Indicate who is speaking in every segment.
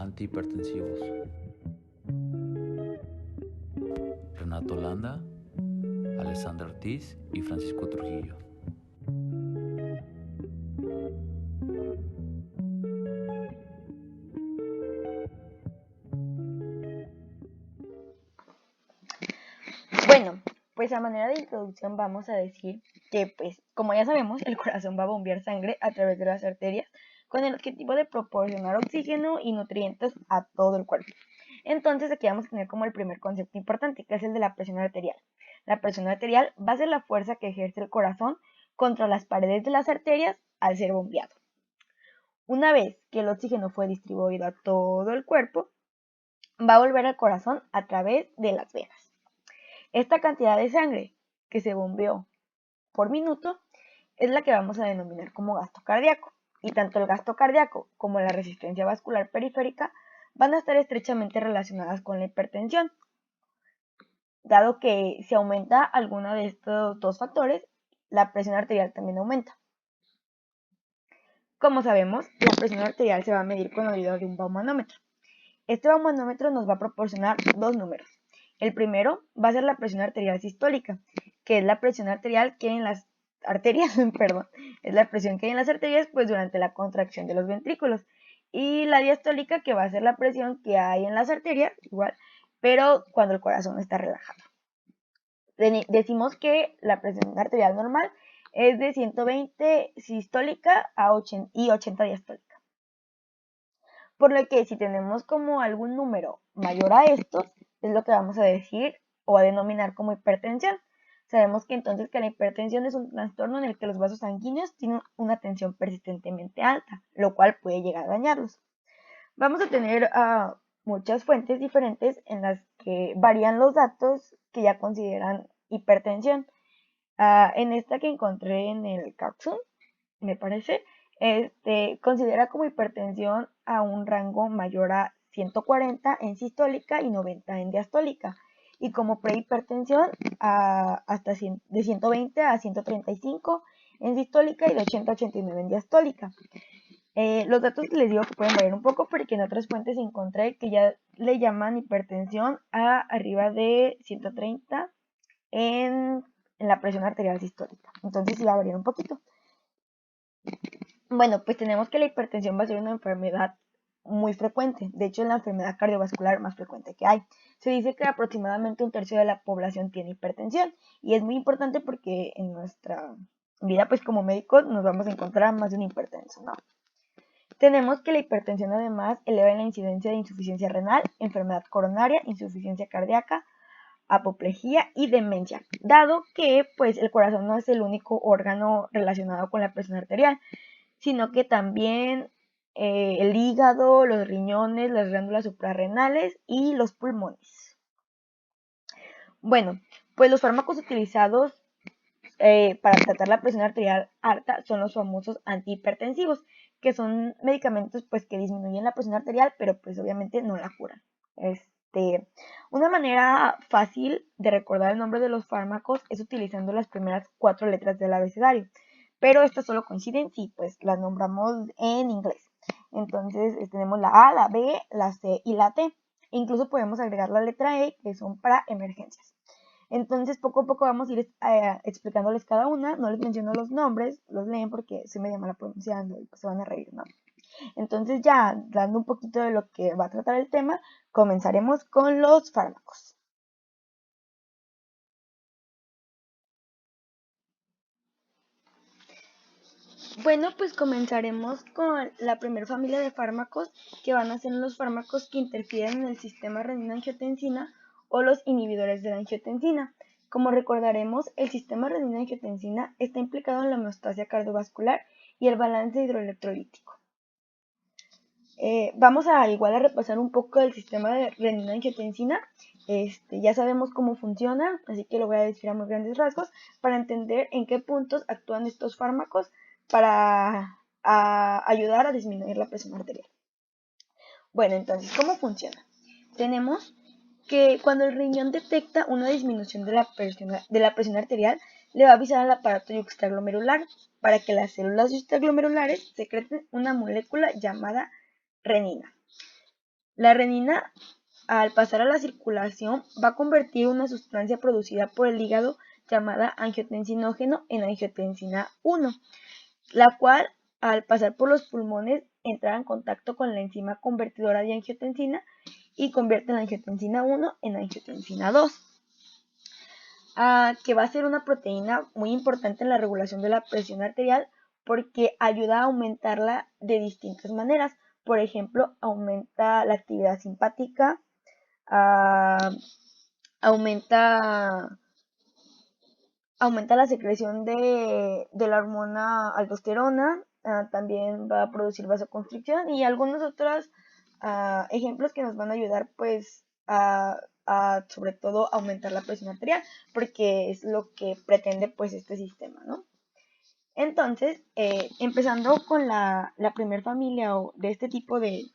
Speaker 1: antihipertensivos: Renato Landa, Alessandra Ortiz y Francisco Trujillo.
Speaker 2: Bueno, pues a manera de introducción vamos a decir que, pues, como ya sabemos, el corazón va a bombear sangre a través de las arterias con el objetivo de proporcionar oxígeno y nutrientes a todo el cuerpo. Entonces aquí vamos a tener como el primer concepto importante, que es el de la presión arterial. La presión arterial va a ser la fuerza que ejerce el corazón contra las paredes de las arterias al ser bombeado. Una vez que el oxígeno fue distribuido a todo el cuerpo, va a volver al corazón a través de las venas. Esta cantidad de sangre que se bombeó por minuto es la que vamos a denominar como gasto cardíaco. Y tanto el gasto cardíaco como la resistencia vascular periférica van a estar estrechamente relacionadas con la hipertensión, dado que si aumenta alguno de estos dos factores, la presión arterial también aumenta. Como sabemos, la presión arterial se va a medir con ayuda de un baumanómetro. Este baumanómetro nos va a proporcionar dos números. El primero va a ser la presión arterial sistólica, que es la presión arterial que hay en las arterias, perdón, es la presión que hay en las arterias pues durante la contracción de los ventrículos. Y la diastólica, que va a ser la presión que hay en las arterias, igual, pero cuando el corazón está relajado. Decimos que la presión arterial normal es de 120 sistólica y 80 diastólica. Por lo que si tenemos como algún número mayor a estos, es lo que vamos a decir o a denominar como hipertensión. Sabemos que entonces que la hipertensión es un trastorno en el que los vasos sanguíneos tienen una tensión persistentemente alta, lo cual puede llegar a dañarlos. Vamos a tener muchas fuentes diferentes en las que varían los datos que ya consideran hipertensión. En esta que encontré en el cartoon, me parece, considera como hipertensión a un rango mayor a 140 en sistólica y 90 en diastólica, y como prehipertensión hasta de 120 a 135 en sistólica y de 80 a 89 en diastólica. Los datos les digo que pueden variar un poco porque en otras fuentes encontré que ya le llaman hipertensión a arriba de 130 en la presión arterial sistólica. Entonces sí va a variar un poquito. Bueno, pues tenemos que la hipertensión va a ser una enfermedad muy frecuente. De hecho, es la enfermedad cardiovascular más frecuente que hay. Se dice que aproximadamente un tercio de la población tiene hipertensión. Y es muy importante porque en nuestra vida, pues como médicos, nos vamos a encontrar más de un hipertenso, ¿no? Tenemos que la hipertensión además eleva la incidencia de insuficiencia renal, enfermedad coronaria, insuficiencia cardíaca, apoplejía y demencia, dado que pues el corazón no es el único órgano relacionado con la presión arterial, sino que también el hígado, los riñones, las glándulas suprarrenales y los pulmones. Bueno, pues los fármacos utilizados para tratar la presión arterial alta son los famosos antihipertensivos, que son medicamentos pues que disminuyen la presión arterial, pero pues obviamente no la curan. Una manera fácil de recordar el nombre de los fármacos es utilizando las primeras 4 letras del abecedario, pero estas solo coinciden si pues las nombramos en inglés. Entonces tenemos la A, la B, la C y la T. Incluso podemos agregar la letra E, que son para emergencias. Entonces poco a poco vamos a ir explicándoles cada una. No les menciono los nombres, los leen porque soy medio mala pronunciando y pues se van a reír, ¿no? Entonces ya dando un poquito de lo que va a tratar el tema, comenzaremos con los fármacos. Bueno, pues comenzaremos con la primera familia de fármacos, que van a ser los fármacos que interfieren en el sistema renina-angiotensina o los inhibidores de la angiotensina. Como recordaremos, el sistema renina-angiotensina está implicado en la homeostasia cardiovascular y el balance hidroelectrolítico. Vamos a igual a repasar un poco el sistema de renina-angiotensina. Ya sabemos cómo funciona, así que lo voy a decir a muy grandes rasgos para entender en qué puntos actúan estos fármacos para ayudar a disminuir la presión arterial. Bueno, entonces, ¿cómo funciona? Tenemos que cuando el riñón detecta una disminución de la presión arterial, le va a avisar al aparato yuxtaglomerular para que las células yuxtaglomerulares secreten una molécula llamada renina. La renina, al pasar a la circulación, va a convertir una sustancia producida por el hígado llamada angiotensinógeno en angiotensina 1, la cual, al pasar por los pulmones, entra en contacto con la enzima convertidora de angiotensina y convierte la angiotensina 1 en angiotensina 2, que va a ser una proteína muy importante en la regulación de la presión arterial porque ayuda a aumentarla de distintas maneras. Por ejemplo, aumenta la actividad simpática, aumenta la secreción de la hormona aldosterona, también va a producir vasoconstricción y algunos otros ejemplos que nos van a ayudar pues a sobre todo aumentar la presión arterial, porque es lo que pretende pues este sistema, ¿no? Entonces, empezando con la primer familia de este tipo de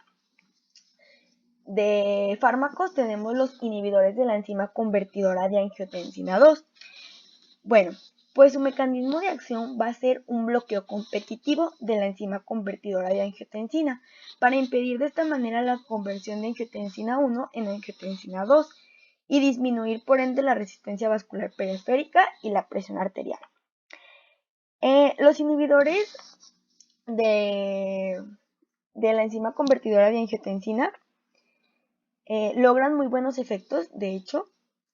Speaker 2: fármacos, tenemos los inhibidores de la enzima convertidora de angiotensina 2. Bueno, pues su mecanismo de acción va a ser un bloqueo competitivo de la enzima convertidora de angiotensina para impedir de esta manera la conversión de angiotensina 1 en angiotensina 2 y disminuir por ende la resistencia vascular periférica y la presión arterial. Los inhibidores de la enzima convertidora de angiotensina logran muy buenos efectos, de hecho,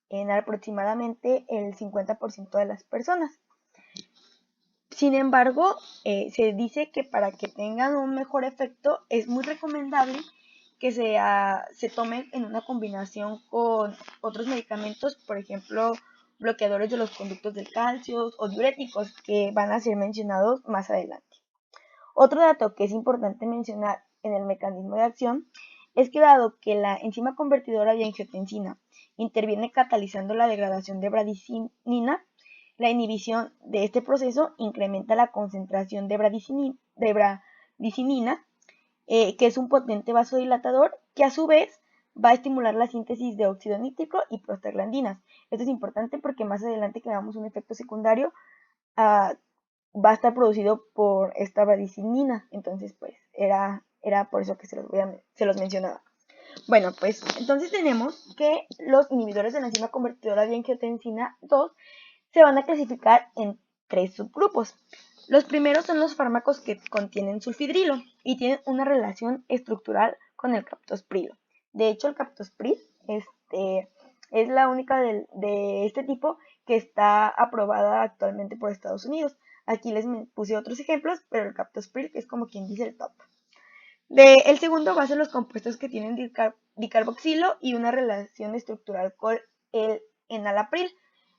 Speaker 2: en aproximadamente el 50% de las personas. Sin embargo, se dice que para que tengan un mejor efecto es muy recomendable que se tomen en una combinación con otros medicamentos, por ejemplo, bloqueadores de los conductos del calcio o diuréticos, que van a ser mencionados más adelante. Otro dato que es importante mencionar en el mecanismo de acción es que dado que la enzima convertidora de angiotensina interviene catalizando la degradación de bradicinina, la inhibición de este proceso incrementa la concentración de bradicinina, que es un potente vasodilatador que a su vez va a estimular la síntesis de óxido nítrico y prostaglandinas. Esto es importante porque más adelante que veamos un efecto secundario va a estar producido por esta bradicinina. Entonces, pues, era por eso que se los mencionaba. Bueno, pues, entonces tenemos que los inhibidores de la enzima convertidora de angiotensina 2 se van a clasificar en 3 subgrupos. Los primeros son los fármacos que contienen sulfidrilo y tienen una relación estructural con el captoprilo. De hecho, el captopril es la única de este tipo que está aprobada actualmente por Estados Unidos. Aquí les puse otros ejemplos, pero el captopril es como quien dice el top. El segundo va a ser los compuestos que tienen dicarboxilo y una relación estructural con el enalapril.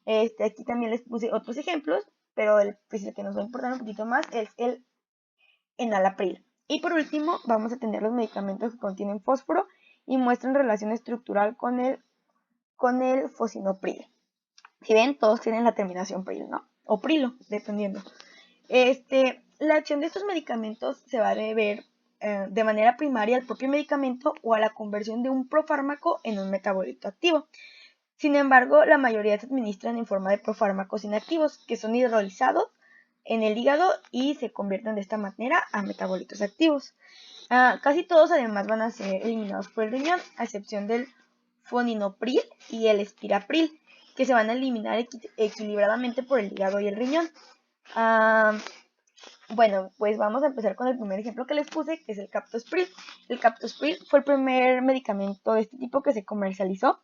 Speaker 2: Aquí también les puse otros ejemplos, pero el que nos va a importar un poquito más es el enalapril. Y por último, vamos a tener los medicamentos que contienen fósforo y muestran relación estructural con el fosinopril. Si ven, todos tienen la terminación pril, ¿no? O prilo, dependiendo. La acción de estos medicamentos se va a deber de manera primaria al propio medicamento o a la conversión de un profármaco en un metabolito activo. Sin embargo, la mayoría se administran en forma de profármacos inactivos, que son hidrolizados en el hígado y se convierten de esta manera a metabolitos activos. Casi todos además van a ser eliminados por el riñón, a excepción del foninopril y el espirapril, que se van a eliminar equilibradamente por el hígado y el riñón. Bueno, pues vamos a empezar con el primer ejemplo que les puse, que es el captopril. El captopril fue el primer medicamento de este tipo que se comercializó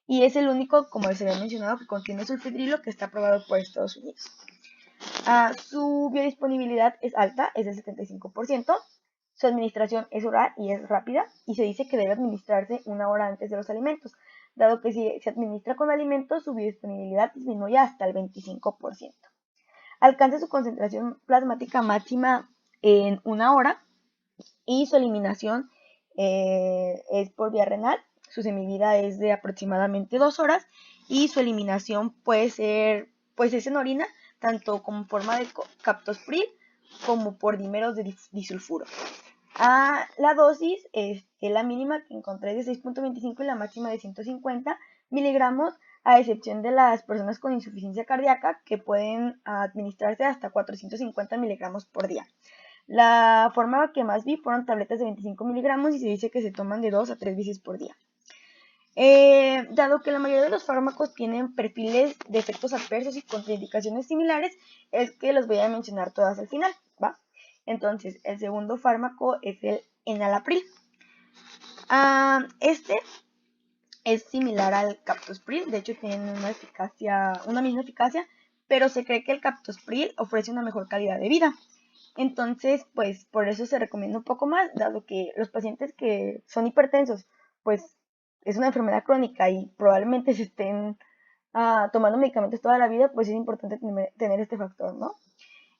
Speaker 2: y es el único, como les había mencionado, que contiene sulfidrilo que está aprobado por Estados Unidos. Su biodisponibilidad es alta, es del 75%. Su administración es oral y es rápida y se dice que debe administrarse 1 hora antes de los alimentos, dado que si se administra con alimentos, su biodisponibilidad disminuye hasta el 25%. Alcanza su concentración plasmática máxima en 1 hora y su eliminación es por vía renal. Su semivida es de aproximadamente 2 horas y su eliminación puede ser, pues es en orina, tanto como forma de captopril como por dímeros de disulfuro. La dosis, la mínima que encontré es de 6.25 y la máxima de 150 miligramos, a excepción de las personas con insuficiencia cardíaca que pueden administrarse hasta 450 miligramos por día. La forma que más vi fueron tabletas de 25 miligramos y se dice que se toman de 2 a 3 veces por día. Dado que la mayoría de los fármacos tienen perfiles de efectos adversos y contraindicaciones similares, es que los voy a mencionar todas al final, ¿va? Entonces, el segundo fármaco es el enalapril. Este es similar al captopril, de hecho tienen una misma eficacia, pero se cree que el captopril ofrece una mejor calidad de vida. Entonces, pues por eso se recomienda un poco más, dado que los pacientes que son hipertensos, pues es una enfermedad crónica y probablemente se estén tomando medicamentos toda la vida, pues es importante tener este factor, ¿no?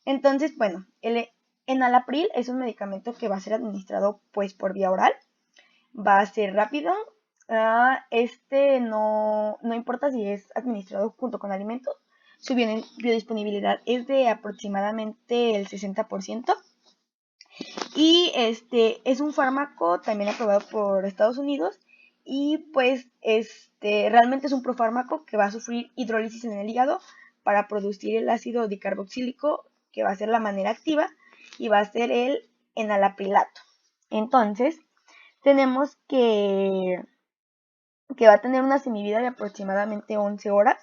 Speaker 2: Entonces, bueno, el enalapril es un medicamento que va a ser administrado pues por vía oral, va a ser rápido. No importa si es administrado junto con alimentos, su biodisponibilidad es de aproximadamente el 60%. Y es un fármaco también aprobado por Estados Unidos y pues realmente es un profármaco que va a sufrir hidrólisis en el hígado para producir el ácido dicarboxílico, que va a ser la manera activa, y va a ser el enalaprilato. Entonces, tenemos que va a tener una semivida de aproximadamente 11 horas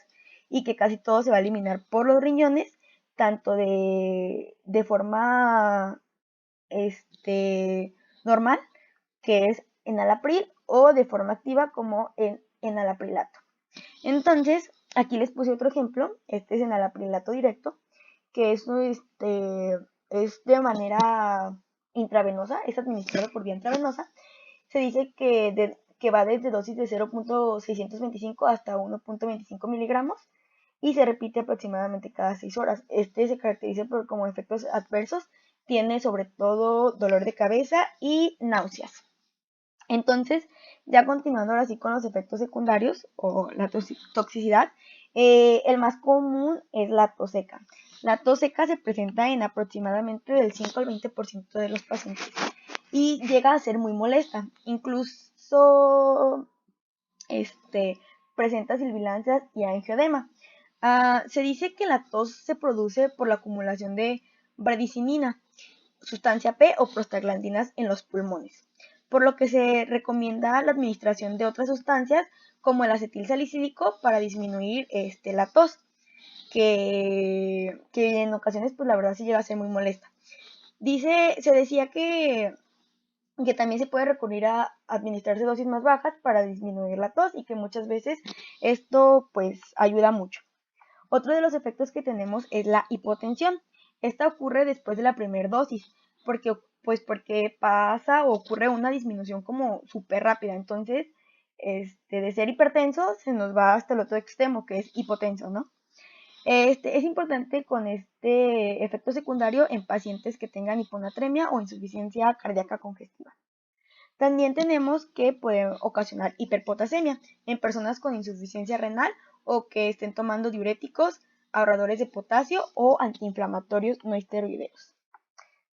Speaker 2: y que casi todo se va a eliminar por los riñones, tanto de forma normal, que es enalapril, o de forma activa como en enalaprilato. Entonces, aquí les puse otro ejemplo, este es enalaprilato directo, que es de manera intravenosa, es administrado por vía intravenosa. Se dice que va desde dosis de 0.625 hasta 1.25 miligramos y se repite aproximadamente cada 6 horas. Este se caracteriza por como efectos adversos, tiene sobre todo dolor de cabeza y náuseas. Entonces, ya continuando ahora sí con los efectos secundarios o la toxicidad, el más común es la tos seca. La tos seca se presenta en aproximadamente del 5 al 20% de los pacientes y llega a ser muy molesta. Incluso presenta sibilancias y angioedema. Se dice que la tos se produce por la acumulación de bradicinina, sustancia P o prostaglandinas en los pulmones, por lo que se recomienda la administración de otras sustancias como el acetilsalicílico para disminuir la tos, que en ocasiones pues la verdad sí llega a ser muy molesta. Se decía que también se puede recurrir a administrarse dosis más bajas para disminuir la tos y que muchas veces esto pues ayuda mucho. Otro de los efectos que tenemos es la hipotensión. Esta ocurre después de la primera dosis, porque pasa o ocurre una disminución como súper rápida. Entonces, de ser hipertenso se nos va hasta el otro extremo, que es hipotenso, ¿no? Es importante con este efecto secundario en pacientes que tengan hiponatremia o insuficiencia cardíaca congestiva. También tenemos que puede ocasionar hiperpotasemia en personas con insuficiencia renal o que estén tomando diuréticos, ahorradores de potasio o antiinflamatorios no esteroideos.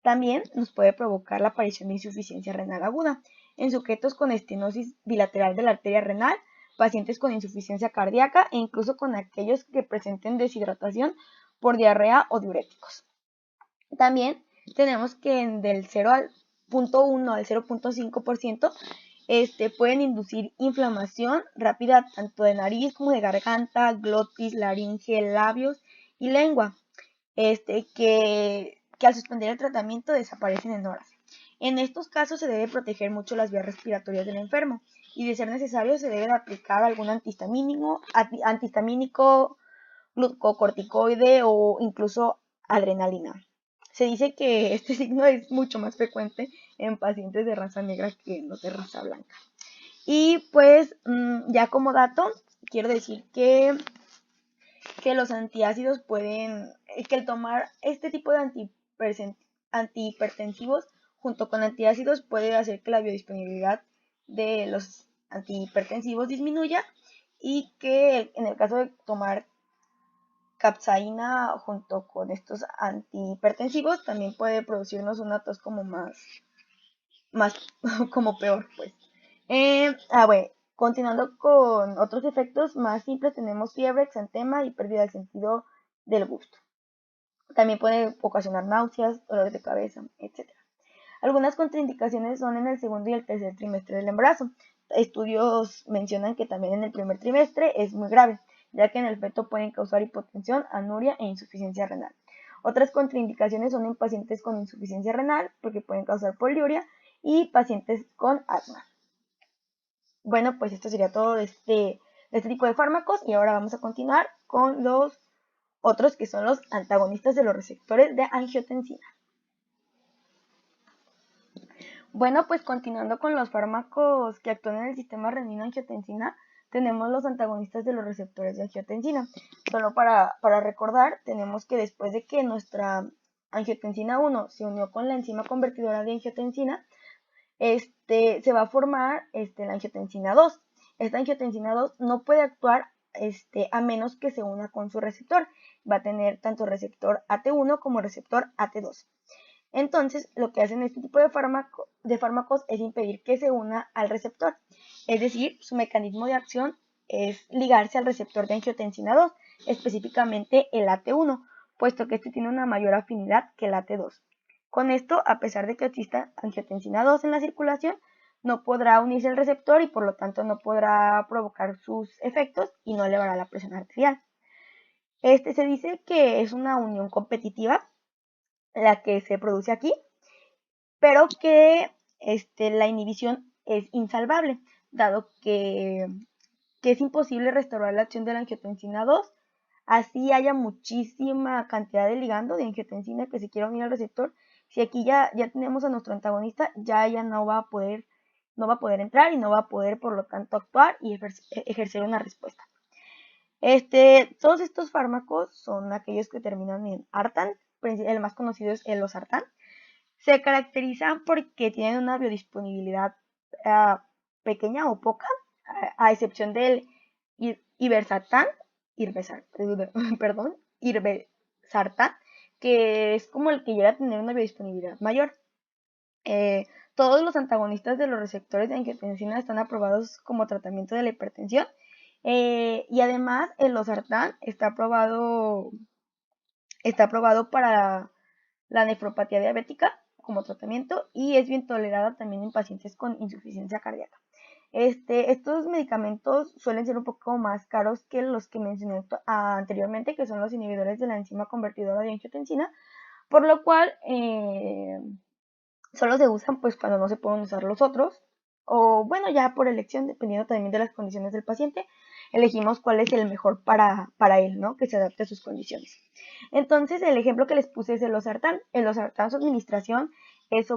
Speaker 2: También nos puede provocar la aparición de insuficiencia renal aguda en sujetos con estenosis bilateral de la arteria renal, pacientes con insuficiencia cardíaca e incluso con aquellos que presenten deshidratación por diarrea o diuréticos. También tenemos que del 0 al 0.1 al 0.5% pueden inducir inflamación rápida tanto de nariz como de garganta, glotis, laringe, labios y lengua, que al suspender el tratamiento desaparecen en horas. En estos casos se debe proteger mucho las vías respiratorias del enfermo y de ser necesario se debe aplicar algún antihistamínico, glucocorticoide o incluso adrenalina. Se dice que este signo es mucho más frecuente en pacientes de raza negra que en los de raza blanca. Y pues ya como dato, quiero decir que los antiácidos que el tomar este tipo de antihipertensivos junto con antiácidos puede hacer que la biodisponibilidad de los antihipertensivos disminuya y que en el caso de tomar capsaína junto con estos antihipertensivos también puede producirnos una tos como más como peor, pues. Bueno, continuando con otros efectos más simples, tenemos fiebre, exantema y pérdida del sentido del gusto. También puede ocasionar náuseas, dolores de cabeza, etc. Algunas contraindicaciones son en el segundo y el tercer trimestre del embarazo. Estudios mencionan que también en el primer trimestre es muy grave, ya que en el feto pueden causar hipotensión, anuria e insuficiencia renal. Otras contraindicaciones son en pacientes con insuficiencia renal, porque pueden causar poliuria, y pacientes con asma. Bueno, pues esto sería todo de este tipo de fármacos, y ahora vamos a continuar con los otros que son los antagonistas de los receptores de angiotensina. Bueno, pues continuando con los fármacos que actúan en el sistema renina-angiotensina, tenemos los antagonistas de los receptores de angiotensina. Solo para recordar, tenemos que después de que nuestra angiotensina 1 se unió con la enzima convertidora de angiotensina, se va a formar la angiotensina 2. Esta angiotensina 2 no puede actuar a menos que se una con su receptor. Va a tener tanto receptor AT1 como receptor AT2. Entonces, lo que hacen este tipo de fármacos es impedir que se una al receptor. Es decir, su mecanismo de acción es ligarse al receptor de angiotensina 2, específicamente el AT1, puesto que este tiene una mayor afinidad que el AT2. Con esto, a pesar de que exista angiotensina 2 en la circulación, no podrá unirse al receptor y por lo tanto no podrá provocar sus efectos y no elevará la presión arterial. Se dice que es una unión competitiva la que se produce aquí, pero que la inhibición es insalvable, dado que es imposible restaurar la acción de la angiotensina 2, así haya muchísima cantidad de ligando de angiotensina que se quiera unir al receptor. Si aquí ya tenemos a nuestro antagonista, ya ella no va a poder entrar y no va a poder, por lo tanto, actuar y ejercer una respuesta. Todos estos fármacos son aquellos que terminan en artan. El más conocido es el losartán. Se caracterizan porque tienen una biodisponibilidad pequeña o poca, a excepción del irbesartán, que es como el que llega a tener una biodisponibilidad mayor. Todos los antagonistas de los receptores de angiotensina están aprobados como tratamiento de la hipertensión, y además el losartán está aprobado para la nefropatía diabética como tratamiento y es bien tolerada también en pacientes con insuficiencia cardíaca. Estos medicamentos suelen ser un poco más caros que los que mencioné anteriormente, que son los inhibidores de la enzima convertidora de angiotensina, por lo cual solo se usan pues cuando no se pueden usar los otros, o bueno, ya por elección, dependiendo también de las condiciones del paciente, elegimos cuál es el mejor para él, ¿no? Que se adapte a sus condiciones. Entonces, el ejemplo que les puse es el losartán. El losartán, su administración es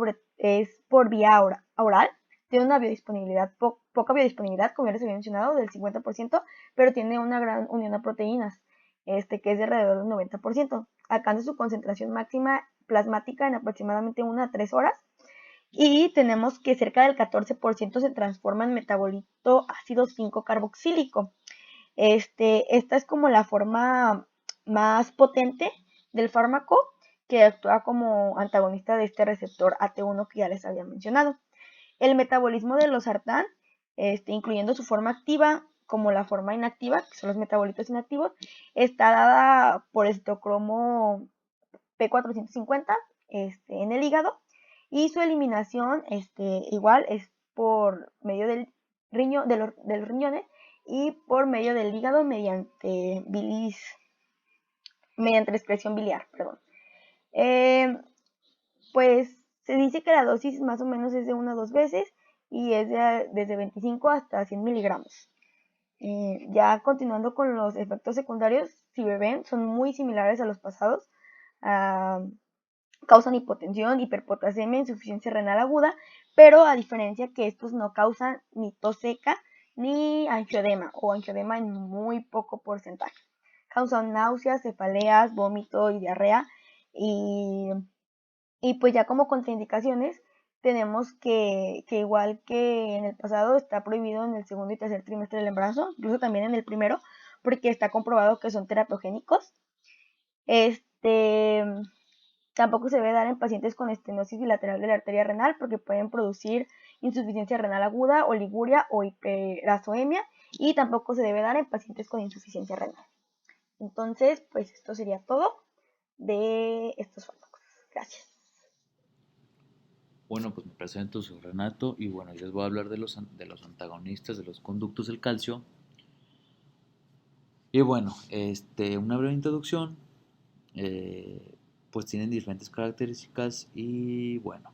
Speaker 2: por vía oral. Tiene una biodisponibilidad, poca biodisponibilidad, como ya les había mencionado, del 50%, pero tiene una gran unión a proteínas, que es de alrededor del 90%. Alcanza su concentración máxima plasmática en aproximadamente 1 a 3 horas. Y tenemos que cerca del 14% se transforma en metabolito ácido 5-carboxílico. Esta es como la forma más potente del fármaco que actúa como antagonista de este receptor AT1 que ya les había mencionado. El metabolismo de losartán, incluyendo su forma activa como la forma inactiva, que son los metabolitos inactivos, está dada por el citocromo P450 en el hígado, y su eliminación igual es por medio de los riñones y por medio del hígado mediante la excreción biliar, pues se dice que la dosis más o menos es de 1 a 2 veces y es desde 25 hasta 100 miligramos. Ya continuando con los efectos secundarios, si ven, son muy similares a los pasados. Causan hipotensión, hiperpotasemia, insuficiencia renal aguda, pero a diferencia que estos no causan ni tos seca ni angioedema o angioedema en muy poco porcentaje. Causan náuseas, cefaleas, vómito y diarrea, y pues ya como contraindicaciones tenemos que igual que en el pasado está prohibido en el segundo y tercer trimestre del embarazo, incluso también en el primero, porque está comprobado que son teratogénicos. Tampoco se debe dar en pacientes con estenosis bilateral de la arteria renal porque pueden producir insuficiencia renal aguda, oliguria o hiperazoemia, y tampoco se debe dar en pacientes con insuficiencia renal. Entonces, pues esto sería todo. de estos fármacos. Gracias.
Speaker 1: Bueno, pues me presento, soy Renato y bueno, yo les voy a hablar de los antagonistas de los conductos del calcio. Y bueno, una breve introducción, eh, pues tienen diferentes características y bueno,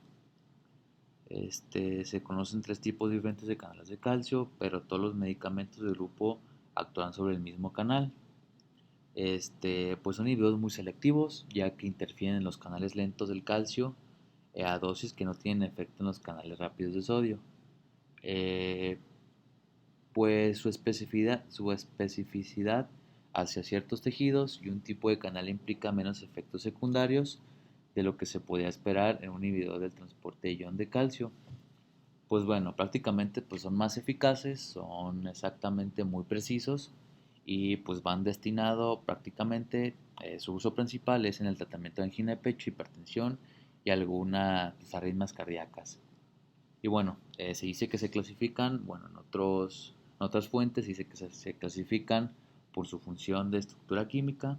Speaker 1: se conocen tres tipos diferentes de canales de calcio, pero todos los medicamentos del grupo actúan sobre el mismo canal. Pues son inhibidores muy selectivos, ya que interfieren en los canales lentos del calcio a dosis que no tienen efecto en los canales rápidos de sodio. Eh, pues su especificidad hacia ciertos tejidos y un tipo de canal implica menos efectos secundarios de lo que se podía esperar en un inhibidor del transporte de ion de calcio. Pues bueno, prácticamente pues son más eficaces, son exactamente muy precisos y pues van destinado prácticamente, su uso principal es en el tratamiento de angina de pecho, hipertensión y algunas pues, arritmias cardíacas. Y bueno, se dice que se clasifican, bueno, en otras fuentes se dice que se clasifican por su función de estructura química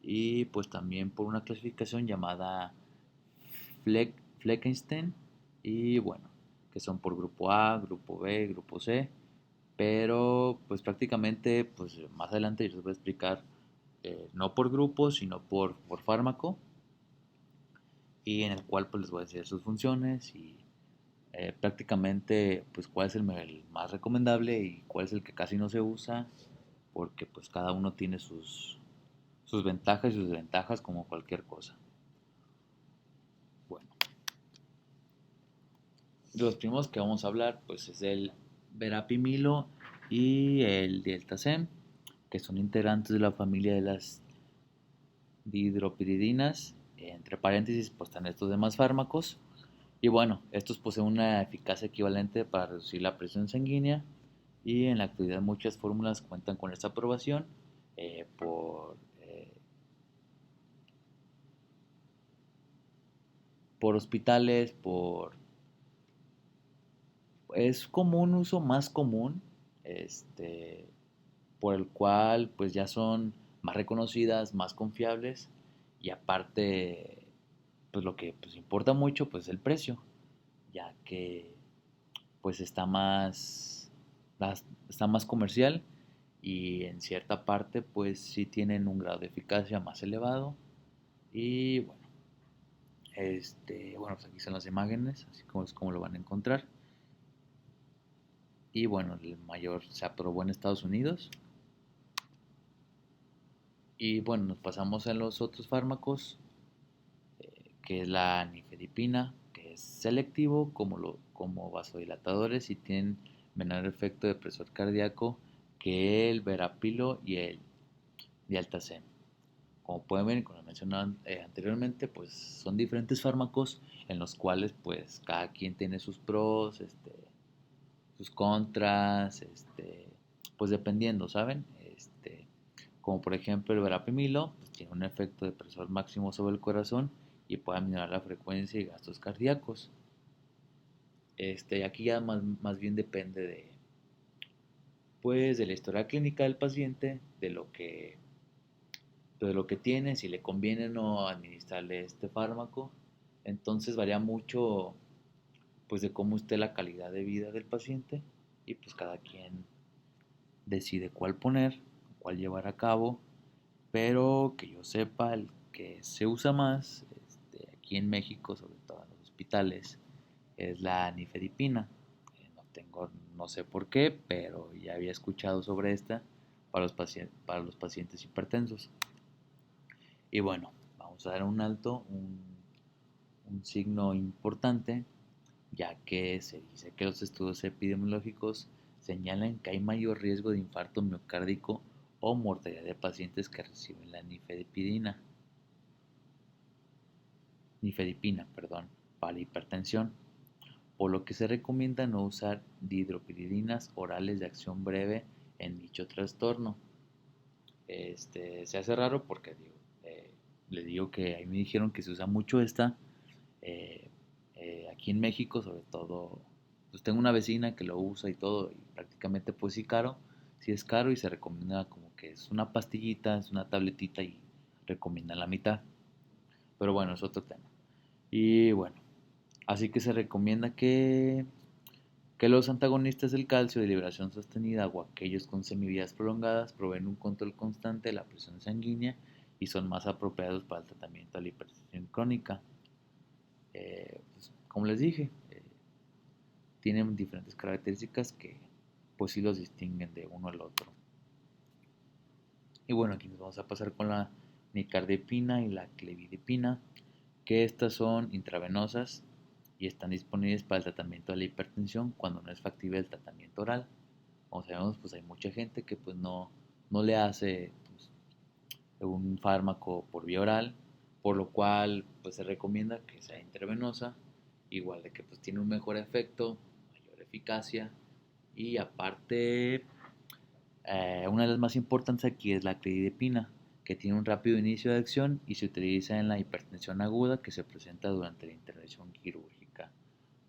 Speaker 1: y pues también por una clasificación llamada Fleckenstein y bueno, que son por grupo A, grupo B, grupo C, pero pues prácticamente pues más adelante yo les voy a explicar no por grupo, sino por fármaco y en el cual pues les voy a decir sus funciones y prácticamente pues cuál es el más recomendable y cuál es el que casi no se usa porque pues cada uno tiene sus ventajas y sus desventajas como cualquier cosa. Bueno, de los primeros que vamos a hablar pues es el verapimilo y el dieltacem, que son integrantes de la familia de las dihidropiridinas. Entre paréntesis pues están estos demás fármacos. Y bueno, estos poseen una eficacia equivalente para reducir la presión sanguínea y en la actualidad muchas fórmulas cuentan con esta aprobación eh, por, eh, por hospitales, es como un uso más común, este, por el cual pues ya son más reconocidas, más confiables y aparte pues lo que pues importa mucho pues el precio, ya que pues está más comercial y en cierta parte pues sí tienen un grado de eficacia más elevado y bueno, bueno pues aquí están las imágenes, así como es como lo van a encontrar y bueno, el mayor se aprobó en Estados Unidos y bueno, nos pasamos a los otros fármacos, que es la nifedipina, que es selectivo como vasodilatadores y tienen menor efecto de presor cardíaco que el verapilo y el dialtacem. Como pueden ver, como mencionaba anteriormente, pues son diferentes fármacos en los cuales pues cada quien tiene sus pros, sus contras, pues dependiendo, ¿saben? Como por ejemplo el verapamilo, pues tiene un efecto de presor máximo sobre el corazón y puede aminorar la frecuencia y gastos cardíacos. Aquí ya más bien depende pues, de la historia clínica del paciente, de lo que tiene, si le conviene o no administrarle este fármaco. Entonces varía mucho pues de cómo esté la calidad de vida del paciente y pues cada quien decide cuál poner, cuál llevar a cabo, pero que yo sepa el que se usa más aquí en México, sobre todo en los hospitales, es la nifedipina. No sé por qué, pero ya había escuchado sobre esta para los pacientes hipertensos. Y bueno, vamos a dar un alto, un signo importante, ya que se dice que los estudios epidemiológicos señalan que hay mayor riesgo de infarto miocárdico o mortalidad de pacientes que reciben la nifedipina, para hipertensión, por lo que se recomienda no usar dihidropiridinas orales de acción breve en dicho trastorno. Se hace raro porque les digo que a mí me dijeron que se usa mucho esta, eh, aquí en México, sobre todo, pues tengo una vecina que lo usa y todo, y prácticamente pues sí es caro y se recomienda como que es una pastillita, es una tabletita y recomienda la mitad. Pero bueno, es otro tema. Y bueno, así que se recomienda que los antagonistas del calcio de liberación sostenida o aquellos con semivías prolongadas proveen un control constante de la presión sanguínea y son más apropiados para el tratamiento de la hipertensión crónica. Pues, como les dije, tienen diferentes características que pues sí los distinguen de uno al otro. Y bueno, aquí nos vamos a pasar con la nicardipina y la clevidipina, que estas son intravenosas y están disponibles para el tratamiento de la hipertensión cuando no es factible el tratamiento oral. Como sabemos, pues hay mucha gente que pues no le hace pues, un fármaco por vía oral, por lo cual pues se recomienda que sea intravenosa, igual de que pues tiene un mejor efecto, mayor eficacia y aparte una de las más importantes aquí es la clidipina, que tiene un rápido inicio de acción y se utiliza en la hipertensión aguda que se presenta durante la intervención quirúrgica.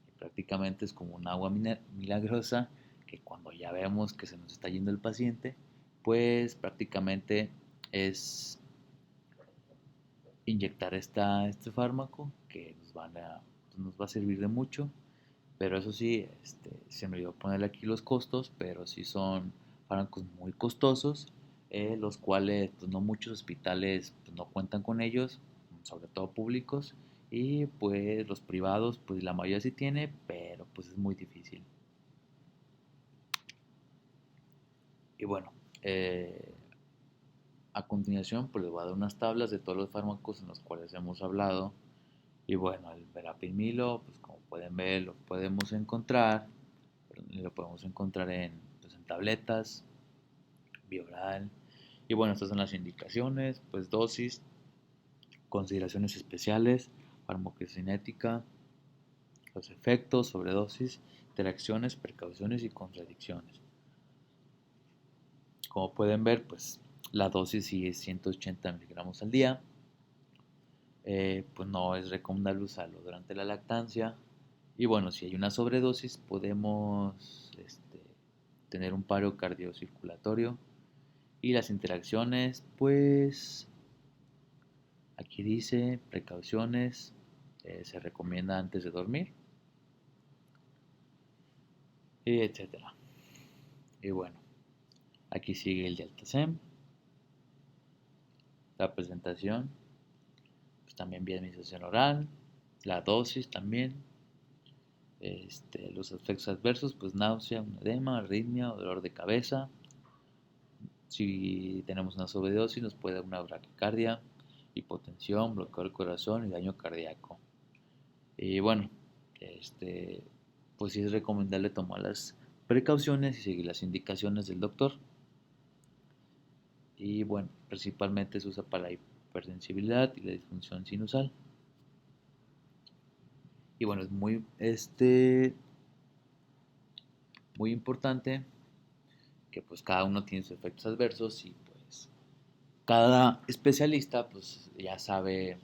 Speaker 1: Y prácticamente es como un agua milagrosa que cuando ya vemos que se nos está yendo el paciente, pues prácticamente es inyectar este fármaco que nos va a servir de mucho. Pero eso sí, se me olvidó ponerle aquí los costos, pero sí son fármacos muy costosos, los cuales pues, no muchos hospitales pues, no cuentan con ellos, sobre todo públicos, y pues los privados, pues la mayoría sí tiene, pero pues es muy difícil. Y bueno, a continuación pues les voy a dar unas tablas de todos los fármacos en los cuales hemos hablado. Y bueno, el verapamilo, pues como pueden ver, lo podemos encontrar pues, en tabletas, vía oral. Y bueno, estas son las indicaciones, pues dosis, consideraciones especiales, farmacocinética, los efectos, sobredosis, interacciones, precauciones y contradicciones. Como pueden ver, pues la dosis sí es 180 miligramos al día. Pues no es recomendable usarlo durante la lactancia. Y bueno, si hay una sobredosis, podemos tener un paro cardiocirculatorio. Y las interacciones, pues aquí dice precauciones, se recomienda antes de dormir, y etcétera. Y bueno, aquí sigue el Deltacem, la presentación, pues también vía administración oral, la dosis también, los efectos adversos, pues náusea, un edema, arritmia o dolor de cabeza. Si tenemos una sobredosis nos puede dar una braquicardia, hipotensión, bloqueo del corazón y daño cardíaco. Y bueno, pues sí es recomendable tomar las precauciones y seguir las indicaciones del doctor. Y bueno, principalmente se usa para la hipersensibilidad y la disfunción sinusal. Y bueno, es muy importante que pues cada uno tiene sus efectos adversos y pues cada especialista pues ya sabe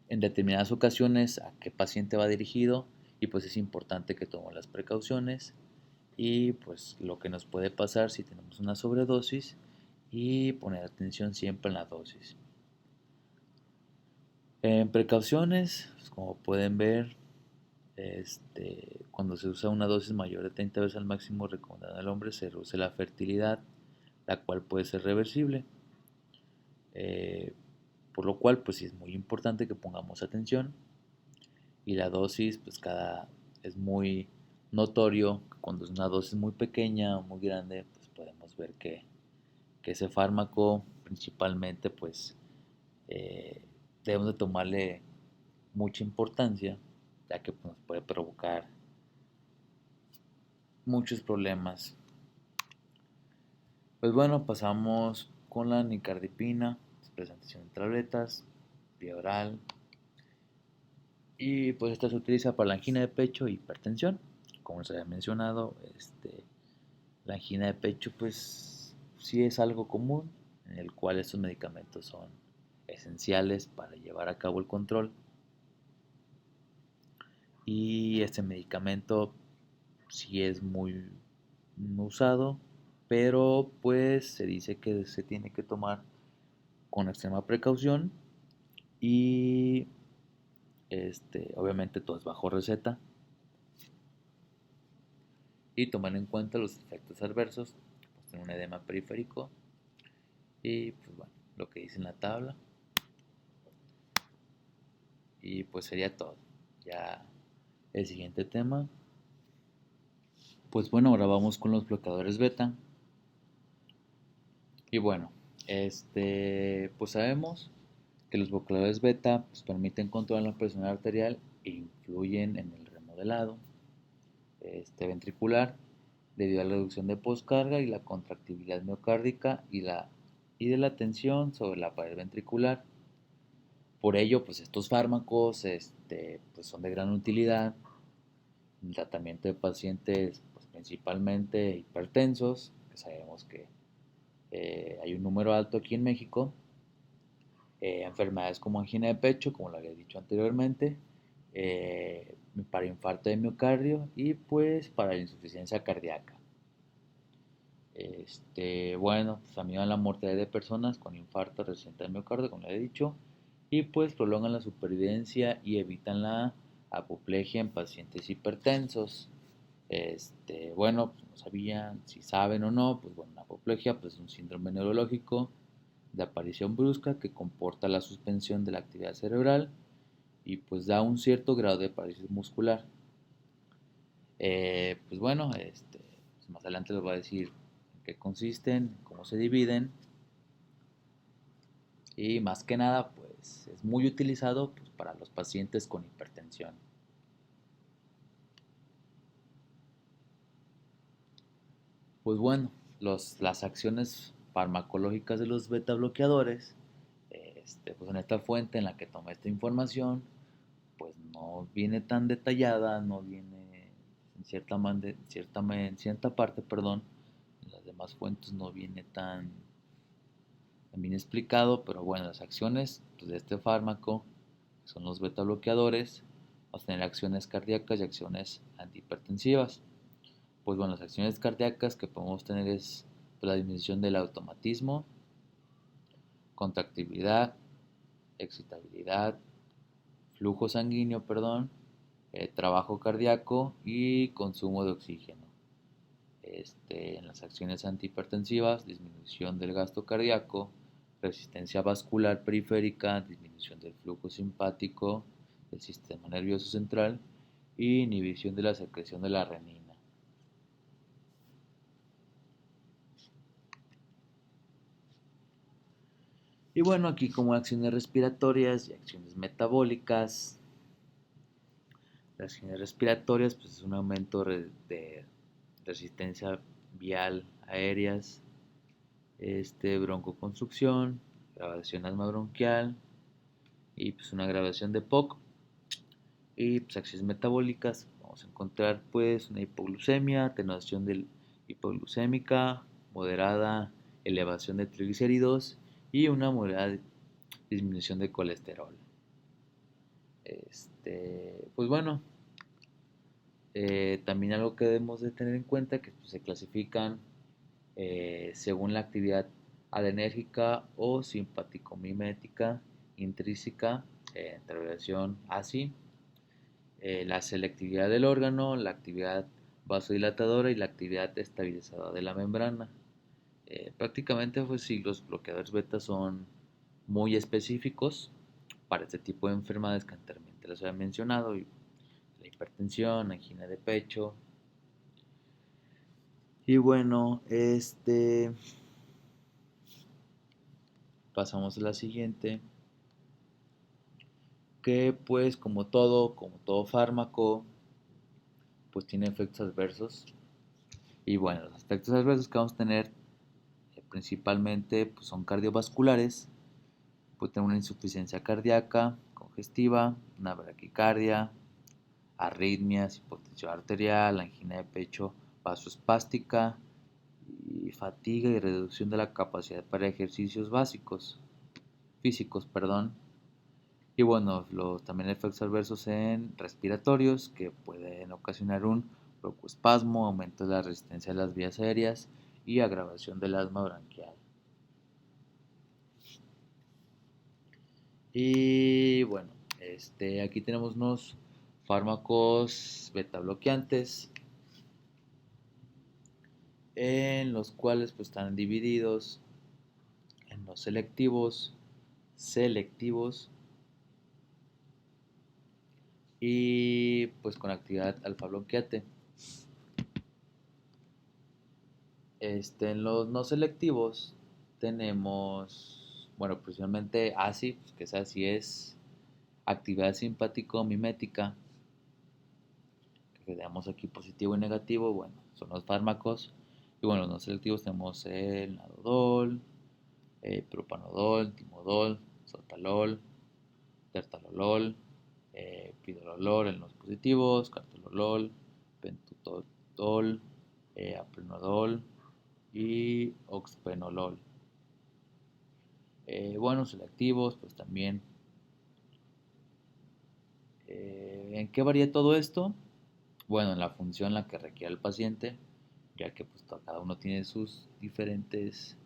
Speaker 1: en determinadas ocasiones a qué paciente va dirigido y pues es importante que tomemos las precauciones y pues lo que nos puede pasar si tenemos una sobredosis y poner atención siempre en la dosis. En precauciones, pues como pueden ver, cuando se usa una dosis mayor de 30 veces al máximo recomendado al hombre, se reduce la fertilidad, la cual puede ser reversible. Eh, por lo cual, pues sí es muy importante que pongamos atención. Y la dosis, pues es muy notorio que cuando es una dosis muy pequeña o muy grande, pues podemos ver que ese fármaco principalmente, pues eh, debemos de tomarle mucha importancia, ya que pues, nos puede provocar muchos problemas. Pues bueno, pasamos con la nicardipina, presentación en tabletas, vía oral, y pues esta se utiliza para la angina de pecho e hipertensión. Como les había mencionado, la angina de pecho pues sí es algo común, en el cual estos medicamentos son esenciales para llevar a cabo el control. Y este medicamento sí es muy usado, pero pues se dice que se tiene que tomar con extrema precaución y obviamente todo es bajo receta y tomar en cuenta los efectos adversos, pues tener un edema periférico y pues bueno, lo que dice en la tabla y pues sería todo. Ya el siguiente tema, pues bueno, ahora vamos con los bloqueadores beta y bueno, pues sabemos que los bloqueadores beta pues, permiten controlar la presión arterial e influyen en el remodelado ventricular debido a la reducción de poscarga y la contractibilidad miocárdica y de la tensión sobre la pared ventricular. Por ello, pues estos fármacos pues son de gran utilidad en el tratamiento de pacientes pues, principalmente hipertensos, que sabemos que hay un número alto aquí en México, enfermedades como angina de pecho, como lo había dicho anteriormente, para infarto de miocardio y pues para la insuficiencia cardíaca. Bueno, pues también la mortalidad de personas con infarto reciente de miocardio, como le he dicho, y pues prolongan la supervivencia y evitan la apoplejia en pacientes hipertensos. Bueno, pues no sabían si saben o no, pues bueno, la apoplejia pues es un síndrome neurológico de aparición brusca que comporta la suspensión de la actividad cerebral y pues da un cierto grado de parálisis muscular. Pues bueno, pues más adelante les voy a decir en qué consisten, cómo se dividen y más que nada pues es muy utilizado pues, para los pacientes con hipertensión. Pues bueno, las acciones farmacológicas de los beta bloqueadores, pues en esta fuente en la que tomé esta información, pues no viene tan detallada, no viene en cierta parte, perdón, en las demás fuentes no viene tan bien explicado, pero bueno, las acciones pues, de este fármaco, que son los beta bloqueadores, vamos a tener acciones cardíacas y acciones antihipertensivas. Pues bueno, las acciones cardíacas que podemos tener es pues, la disminución del automatismo, contractibilidad, excitabilidad, flujo sanguíneo, perdón, trabajo cardíaco y consumo de oxígeno. En las acciones antihipertensivas, disminución del gasto cardíaco, resistencia vascular periférica, disminución del flujo simpático del sistema nervioso central y inhibición de la secreción de la renina. Y bueno, aquí como acciones respiratorias y acciones metabólicas, las acciones respiratorias pues es un aumento de resistencia vial aéreas, broncoconstrucción, grabación asma bronquial y pues una grabación de POC. Y pues acciones metabólicas, vamos a encontrar pues una hipoglucemia, atenuación del hipoglucémica, moderada elevación de triglicéridos y una moderada disminución de colesterol. Pues bueno, también algo que debemos de tener en cuenta que pues, se clasifican según la actividad adrenérgica o simpaticomimética intrínseca, entre relación así, la selectividad del órgano, la actividad vasodilatadora y la actividad estabilizadora de la membrana. Prácticamente pues sí, los bloqueadores beta son muy específicos para este tipo de enfermedades que anteriormente les había mencionado, y la hipertensión, angina de pecho. Y bueno, pasamos a la siguiente, que pues como todo fármaco, pues tiene efectos adversos. Y bueno, los efectos adversos que vamos a tener principalmente pues, son cardiovasculares, puede tener una insuficiencia cardíaca, congestiva, una bradicardia, arritmias, hipotensión arterial, angina de pecho vasoespástica y fatiga y reducción de la capacidad para ejercicios físicos, perdón. Y bueno, también efectos adversos en respiratorios que pueden ocasionar un broncoespasmo, aumento de la resistencia de las vías aéreas y agravación del asma bronquial. Y bueno, aquí tenemos unos fármacos beta bloqueantes en los cuales pues están divididos en los selectivos y pues con actividad alfa bloqueante. En los no selectivos tenemos, bueno, principalmente ASI, pues que esa sí es actividad simpático-mimética, que tenemos aquí positivo y negativo, bueno, son los fármacos. Y bueno, los no selectivos tenemos el nadodol, propanodol, timodol, sotalol, tertalolol, pidololol en los positivos, cartololol, pentutol, aprenodol y oxpenolol. Bueno, selectivos, pues también. ¿En qué varía todo esto? Bueno, en la función en la que requiere el paciente, ya que pues cada uno tiene sus diferentes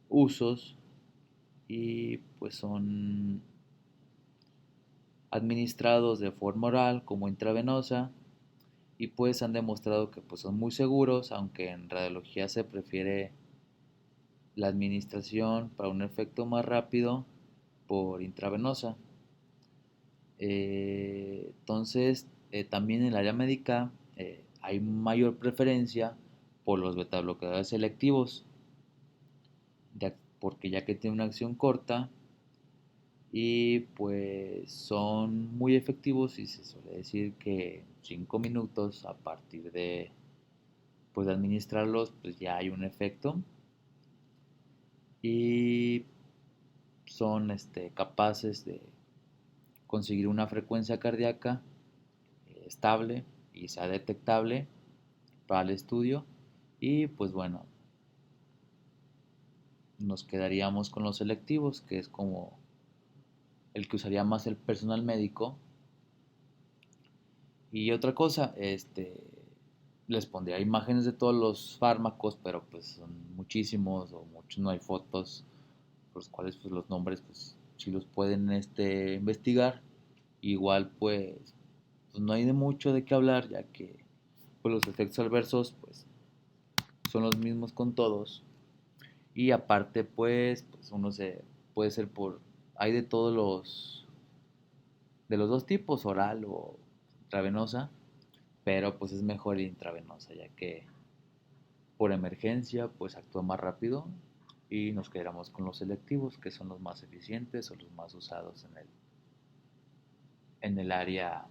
Speaker 1: usos y pues son administrados de forma oral como intravenosa y pues han demostrado que pues son muy seguros, aunque en radiología se prefiere la administración para un efecto más rápido por intravenosa. También en el área médica hay mayor preferencia por los betabloqueadores selectivos, porque ya que tienen una acción corta y pues son muy efectivos y se suele decir que 5 minutos a partir de pues de administrarlos pues ya hay un efecto y son capaces de conseguir una frecuencia cardíaca estable y sea detectable para el estudio y pues bueno, nos quedaríamos con los selectivos, que es como el que usaría más el personal médico. Y otra cosa, les pondría imágenes de todos los fármacos, pero pues son muchísimos o muchos, no hay fotos, por los cuales pues los nombres pues si los pueden investigar. Igual pues no hay de mucho de qué hablar, ya que pues los efectos adversos pues son los mismos con todos. Y aparte pues uno se puede ser hay de los dos tipos, oral o intravenosa, pero pues es mejor intravenosa, ya que por emergencia pues actúa más rápido y nos quedamos con los selectivos, que son los más eficientes o los más usados en el área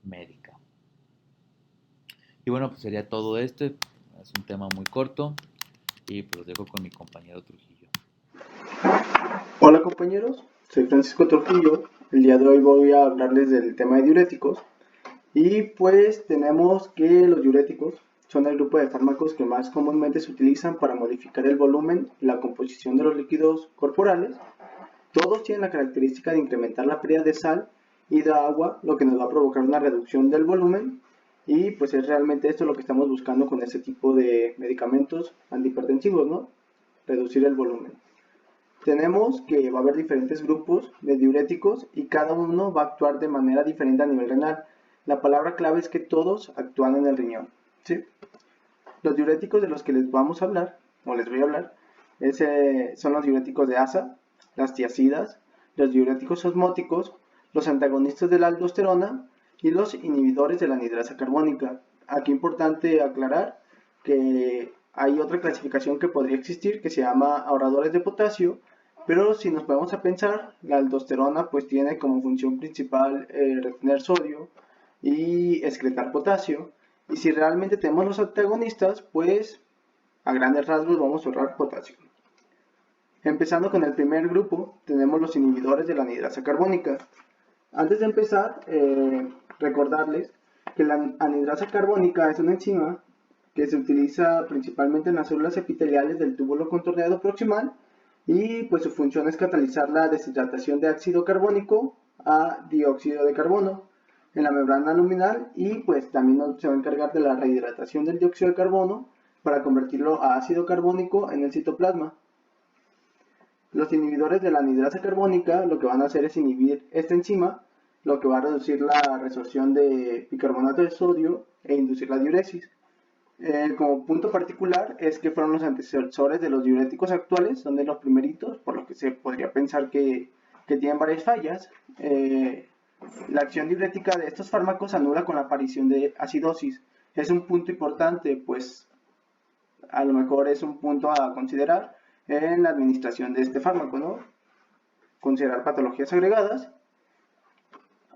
Speaker 1: médica. Y bueno, pues sería todo esto, es un tema muy corto y pues lo dejo con mi compañero Trujillo.
Speaker 3: Hola compañeros, soy Francisco Trujillo. El día de hoy voy a hablarles del tema de diuréticos. Y pues tenemos que los diuréticos son el grupo de fármacos que más comúnmente se utilizan para modificar el volumen y la composición de los líquidos corporales. Todos tienen la característica de incrementar la pérdida de sal y de agua, lo que nos va a provocar una reducción del volumen. Y pues es realmente esto lo que estamos buscando con este tipo de medicamentos antihipertensivos, ¿no? Reducir el volumen. Tenemos que va a haber diferentes grupos de diuréticos y cada uno va a actuar de manera diferente a nivel renal. La palabra clave es que todos actúan en el riñón, ¿sí? Los diuréticos de los que les vamos a hablar, o les voy a hablar, son los diuréticos de ASA, las tiazidas, los diuréticos osmóticos, los antagonistas de la aldosterona y los inhibidores de la anhidrasa carbónica. Aquí es importante aclarar que hay otra clasificación que podría existir que se llama ahorradores de potasio, pero si nos ponemos a pensar, la aldosterona pues tiene como función principal retener sodio y excretar potasio, y si realmente tenemos los antagonistas, pues a grandes rasgos vamos a ahorrar potasio. Empezando con el primer grupo, tenemos los inhibidores de la anhidrasa carbónica. Antes de empezar, recordarles que la anhidrasa carbónica es una enzima que se utiliza principalmente en las células epiteliales del túbulo contorneado proximal y pues su función es catalizar la deshidratación de ácido carbónico a dióxido de carbono en la membrana luminal y pues también se va a encargar de la rehidratación del dióxido de carbono para convertirlo a ácido carbónico en el citoplasma. Los inhibidores de la anhidrasa carbónica lo que van a hacer es inhibir esta enzima, lo que va a reducir la resorción de bicarbonato de sodio e inducir la diuresis. Como punto particular es que fueron los antecesores de los diuréticos actuales, son de los primeritos, por lo que se podría pensar que tienen varias fallas. La acción diurética de estos fármacos anula con la aparición de acidosis. Es un punto importante, pues a lo mejor es un punto a considerar en la administración de este fármaco, ¿no? Considerar patologías agregadas.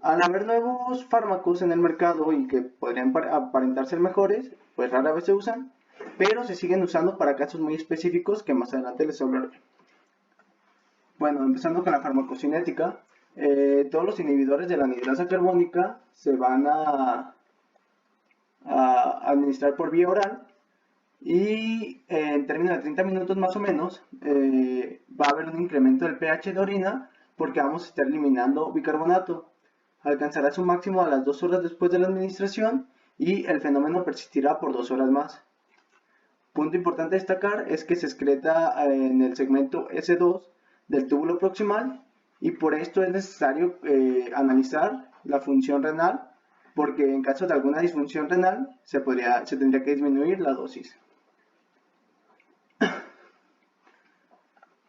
Speaker 3: Al haber nuevos fármacos en el mercado y que podrían aparentar ser mejores, pues rara vez se usan, pero se siguen usando para casos muy específicos que más adelante les hablaré. Bueno, empezando con la farmacocinética, todos los inhibidores de la anhidrasa carbónica se van a administrar por vía oral y en términos de 30 minutos más o menos va a haber un incremento del pH de orina porque vamos a estar eliminando bicarbonato. Alcanzará su máximo a las 2 horas después de la administración y el fenómeno persistirá por 2 horas más. Punto importante a destacar es que se excreta en el segmento S2 del túbulo proximal y por esto es necesario analizar la función renal porque en caso de alguna disfunción renal se tendría que disminuir la dosis.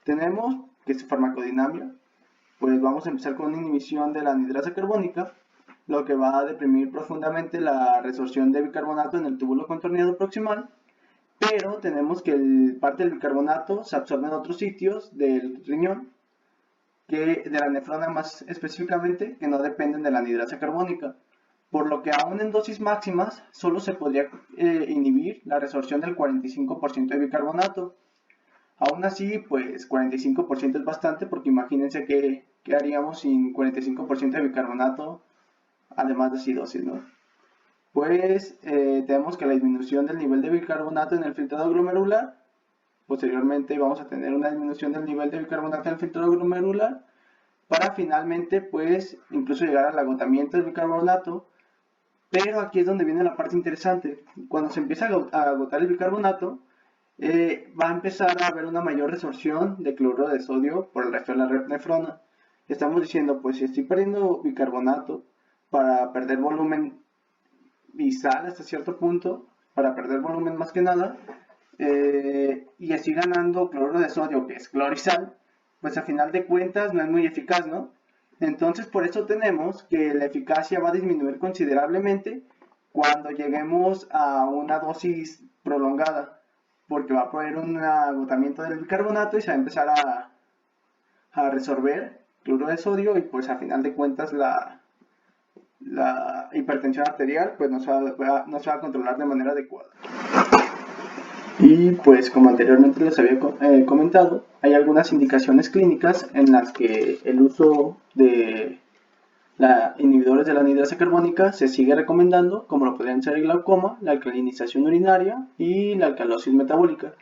Speaker 3: Tenemos que es farmacodinamia. Pues vamos a empezar con una inhibición de la anhidrasa carbónica, lo que va a deprimir profundamente la resorción de bicarbonato en el túbulo contorneado proximal, pero tenemos que parte del bicarbonato se absorbe en otros sitios del riñón, de la nefrona más específicamente, que no dependen de la anhidrasa carbónica, por lo que aún en dosis máximas solo se podría inhibir la resorción del 45% de bicarbonato. Aún así, pues 45% es bastante porque imagínense qué haríamos sin 45% de bicarbonato, además de acidosis, ¿no? Pues tenemos que la disminución del nivel de bicarbonato en el filtrado glomerular, posteriormente vamos a tener una disminución del nivel de bicarbonato en el filtrado glomerular, para finalmente pues incluso llegar al agotamiento del bicarbonato, pero aquí es donde viene la parte interesante. Cuando se empieza a agotar el bicarbonato, va a empezar a haber una mayor resorción de cloruro de sodio por el resto de la nefrona. Estamos diciendo, pues si estoy perdiendo bicarbonato para perder volumen y sal hasta cierto punto, para perder volumen más que nada, y estoy ganando cloruro de sodio, que es cloro y sal, pues a final de cuentas no es muy eficaz, ¿no? Entonces por eso tenemos que la eficacia va a disminuir considerablemente cuando lleguemos a una dosis prolongada, porque va a haber un agotamiento del bicarbonato y se va a empezar a resorber cloruro de sodio y pues a final de cuentas la hipertensión arterial pues no se va a controlar de manera adecuada. Y pues como anteriormente les había comentado, hay algunas indicaciones clínicas en las que el uso de inhibidores de la anhidrasa carbónica se sigue recomendando, como lo podrían ser el glaucoma, la alcalinización urinaria y la alcalosis metabólica.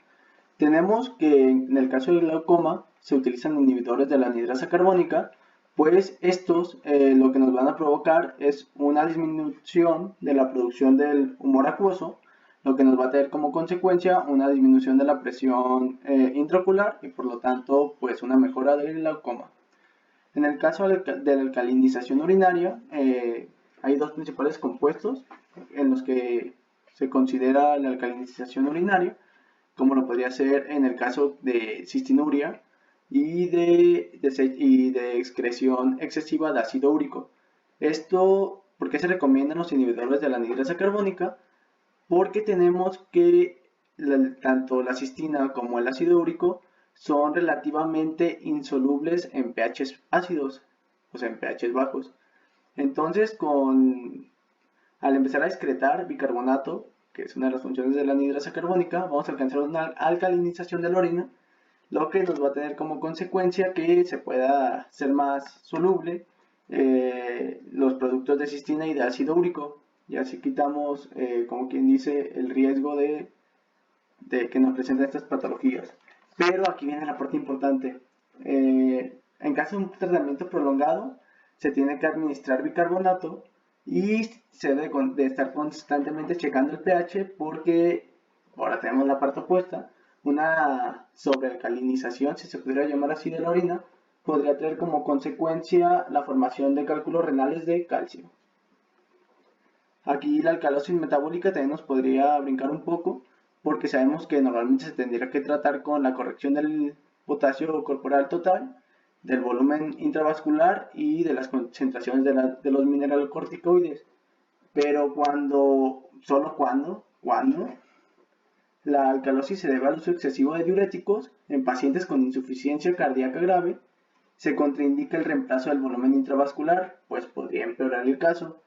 Speaker 3: Tenemos que en el caso del glaucoma se utilizan inhibidores de la anhidrasa carbónica, pues estos lo que nos van a provocar es una disminución de la producción del humor acuoso, lo que nos va a tener como consecuencia una disminución de la presión intraocular y por lo tanto pues una mejora del glaucoma. En el caso de la alcalinización urinaria, hay dos principales compuestos en los que se considera la alcalinización urinaria, como lo podría ser en el caso de cistinuria y de excreción excesiva de ácido úrico. Esto, ¿por qué se recomiendan los inhibidores de la anhidrasa carbónica? Porque tenemos que tanto la cistina como el ácido úrico son relativamente insolubles en pHs ácidos, o sea, en pHs bajos. Entonces, al empezar a excretar bicarbonato, que es una de las funciones de la anhidrasa carbónica, vamos a alcanzar una alcalinización de la orina, lo que nos va a tener como consecuencia que se pueda ser más soluble los productos de cistina y de ácido úrico, y así quitamos, como quien dice, el riesgo de que nos presenten estas patologías. Pero aquí viene la parte importante. En caso de un tratamiento prolongado, se tiene que administrar bicarbonato y se debe de estar constantemente checando el pH porque ahora tenemos la parte opuesta, una sobrealcalinización, si se pudiera llamar así, de la orina, podría traer como consecuencia la formación de cálculos renales de calcio. Aquí la alcalosis metabólica también nos podría brincar un poco, porque sabemos que normalmente se tendría que tratar con la corrección del potasio corporal total, del volumen intravascular y de las concentraciones de los mineralocorticoides. Pero solo cuando la alcalosis se debe al uso excesivo de diuréticos en pacientes con insuficiencia cardíaca grave, se contraindica el reemplazo del volumen intravascular, pues podría empeorar el caso.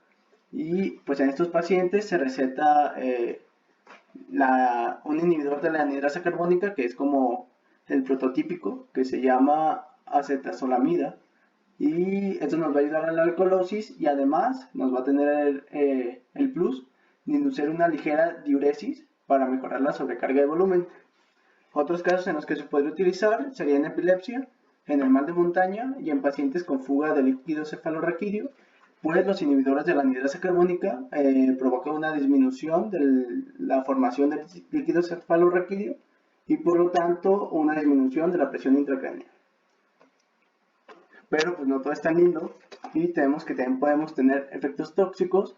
Speaker 3: Y pues en estos pacientes se receta un inhibidor de la anhidrasa carbónica, que es como el prototípico, que se llama acetazolamida. Y esto nos va a ayudar a la alcalosis y además nos va a tener el plus de inducir una ligera diuresis para mejorar la sobrecarga de volumen. Otros casos en los que se puede utilizar serían en epilepsia, en el mal de montaña y en pacientes con fuga de líquido cefalorraquídeo, pues los inhibidores de la anhidrasa carbónica provocan una disminución de la formación del líquido cefalorraquídeo y por lo tanto una disminución de la presión intracraneal. Pero pues no todo es tan lindo y tenemos que también podemos tener efectos tóxicos,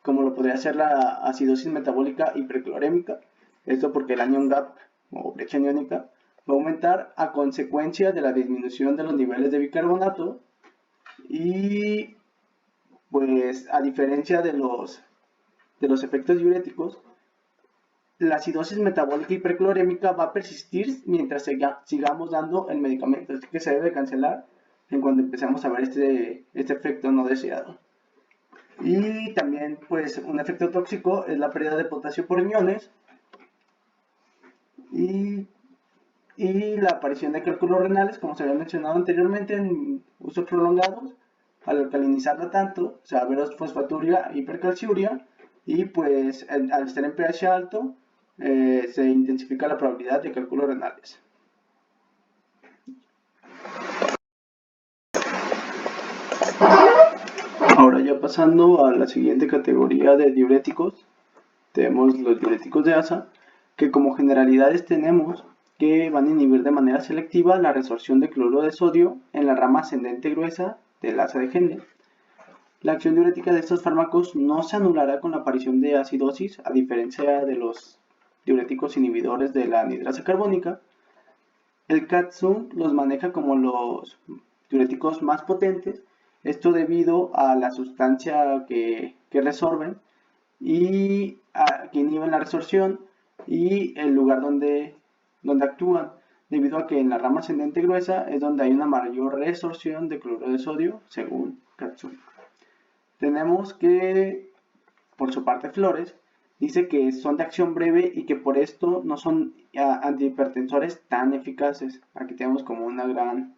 Speaker 3: como lo podría ser la acidosis metabólica hiperclorémica. Esto porque el anion gap o brecha aniónica va a aumentar a consecuencia de la disminución de los niveles de bicarbonato y pues a diferencia de los efectos diuréticos, la acidosis metabólica hiperclorémica va a persistir mientras sigamos dando el medicamento, así que se debe cancelar en cuando empecemos a ver este efecto no deseado. Y también pues un efecto tóxico es la pérdida de potasio por riñones y la aparición de cálculos renales, como se había mencionado anteriormente en usos prolongados. Al alcalinizarla tanto, se va a ver fosfaturia, hipercalciuria y pues al estar en pH alto se intensifica la probabilidad de cálculos renales. Ahora ya pasando a la siguiente categoría de diuréticos, tenemos los diuréticos de asa, que como generalidades tenemos que van a inhibir de manera selectiva la resorción de cloruro de sodio en la rama ascendente gruesa del asa de Henle. La acción diurética de estos fármacos no se anulará con la aparición de acidosis, a diferencia de los diuréticos inhibidores de la anhidrasa carbónica. El CAT-ZUM los maneja como los diuréticos más potentes, esto debido a la sustancia que resorben y que inhiben la resorción y el lugar donde actúan, debido a que en la rama ascendente gruesa es donde hay una mayor resorción de cloruro de sodio, según CAT-ZUM. Tenemos que, por su parte, Flores dice que son de acción breve y que por esto no son antihipertensores tan eficaces. Aquí tenemos como una gran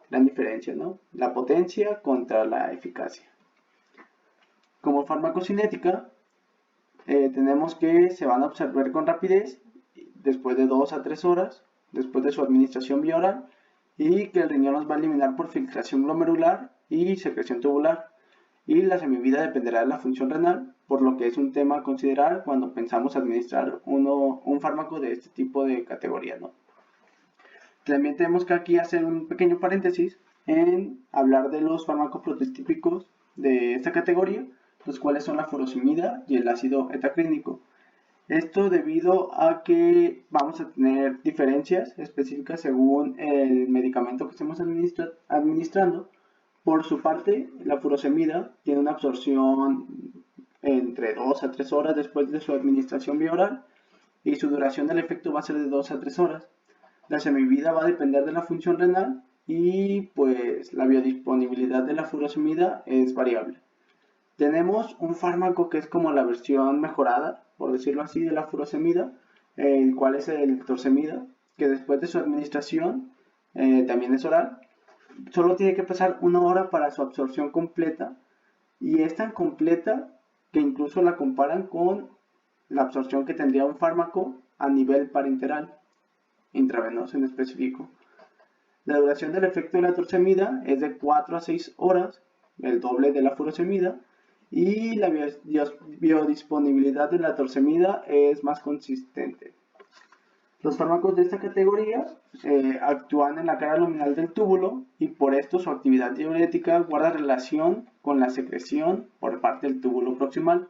Speaker 3: diferencia, ¿no? La potencia contra la eficacia. Como farmacocinética, tenemos que se van a absorber con rapidez después de 2 a 3 horas, después de su administración vía oral, y que el riñón los va a eliminar por filtración glomerular y secreción tubular. Y la semivida dependerá de la función renal, por lo que es un tema a considerar cuando pensamos administrar un fármaco de este tipo de categoría, ¿no? También tenemos que aquí hacer un pequeño paréntesis en hablar de los fármacos prototípicos de esta categoría, los cuales son la furosemida y el ácido etaclínico. Esto debido a que vamos a tener diferencias específicas según el medicamento que estemos administrando. Por su parte, la furosemida tiene una absorción entre 2 a 3 horas después de su administración vía oral y su duración del efecto va a ser de 2 a 3 horas. La semivida va a depender de la función renal y pues la biodisponibilidad de la furosemida es variable. Tenemos un fármaco que es como la versión mejorada, por decirlo así, de la furosemida, el cual es el torsemida, que después de su administración también es oral. Solo tiene que pasar 1 hora para su absorción completa y es tan completa que incluso la comparan con la absorción que tendría un fármaco a nivel parenteral, intravenoso en específico. La duración del efecto de la torsemida es de 4 a 6 horas, el doble de la furosemida, y la biodisponibilidad de la torsemida es más consistente. Los fármacos de esta categoría actúan en la cara luminal del túbulo y por esto su actividad diurética guarda relación con la secreción por parte del túbulo proximal.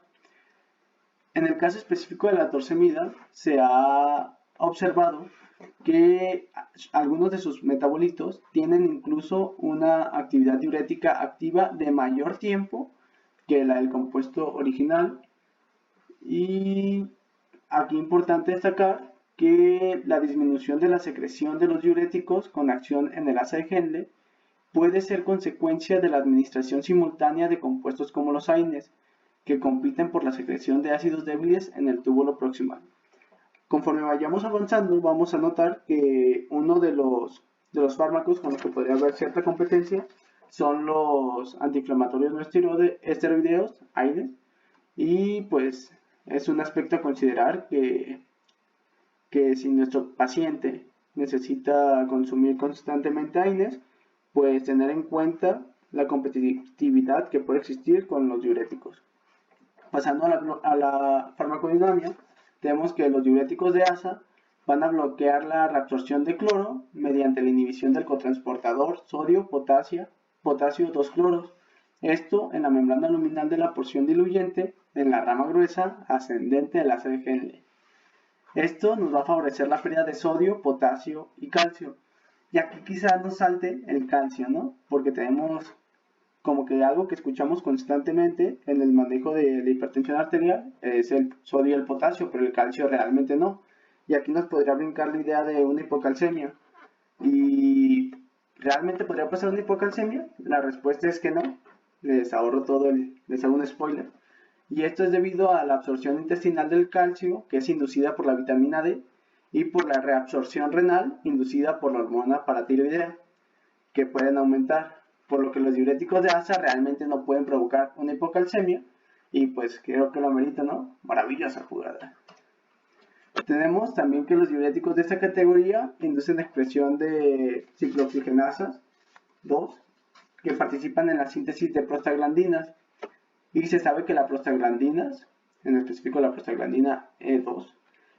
Speaker 3: En el caso específico de la torsemida, se ha observado que algunos de sus metabolitos tienen incluso una actividad diurética activa de mayor tiempo que la del compuesto original. Y aquí es importante destacar que la disminución de la secreción de los diuréticos con acción en el asa de Henle puede ser consecuencia de la administración simultánea de compuestos como los AINES, que compiten por la secreción de ácidos débiles en el túbulo proximal. Conforme vayamos avanzando, vamos a notar que uno de los fármacos con los que podría haber cierta competencia son los antiinflamatorios no esteroideos, AINES, y pues es un aspecto a considerar que si nuestro paciente necesita consumir constantemente AINES, pues tener en cuenta la competitividad que puede existir con los diuréticos. Pasando a la farmacodinámica, tenemos que los diuréticos de ASA van a bloquear la reabsorción de cloro mediante la inhibición del cotransportador sodio-potasio 2-cloros. Esto en la membrana luminal de la porción diluyente en la rama gruesa ascendente del asa de Henle. Esto nos va a favorecer la pérdida de sodio, potasio y calcio. Y aquí quizás nos salte el calcio, ¿no? Porque tenemos como que algo que escuchamos constantemente en el manejo de la hipertensión arterial es el sodio y el potasio, pero el calcio realmente no. Y aquí nos podría brincar la idea de una hipocalcemia. ¿Y realmente podría pasar una hipocalcemia? La respuesta es que no. Les hago un spoiler. Y esto es debido a la absorción intestinal del calcio, que es inducida por la vitamina D, y por la reabsorción renal, inducida por la hormona paratiroidea, que pueden aumentar, por lo que los diuréticos de ASA realmente no pueden provocar una hipocalcemia, y pues creo que lo amerita, ¿no? Maravillosa jugada. Tenemos también que los diuréticos de esta categoría inducen expresión de ciclooxigenasas 2, que participan en la síntesis de prostaglandinas, y se sabe que la prostaglandinas, en específico la prostaglandina E2,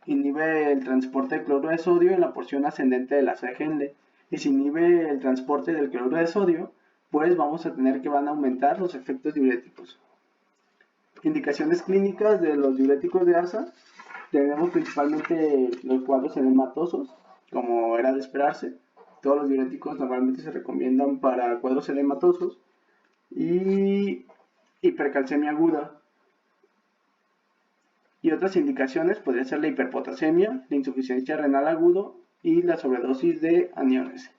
Speaker 3: inhibe el transporte de cloruro de sodio en la porción ascendente del asa de Henle, y si inhibe el transporte del cloruro de sodio, pues vamos a tener que van a aumentar los efectos diuréticos. Indicaciones clínicas de los diuréticos de ASA, tenemos principalmente los cuadros edematosos, como era de esperarse. Todos los diuréticos normalmente se recomiendan para cuadros edematosos y hipercalcemia aguda. Y otras indicaciones podría ser la hiperpotasemia, la insuficiencia renal agudo y la sobredosis de aniones.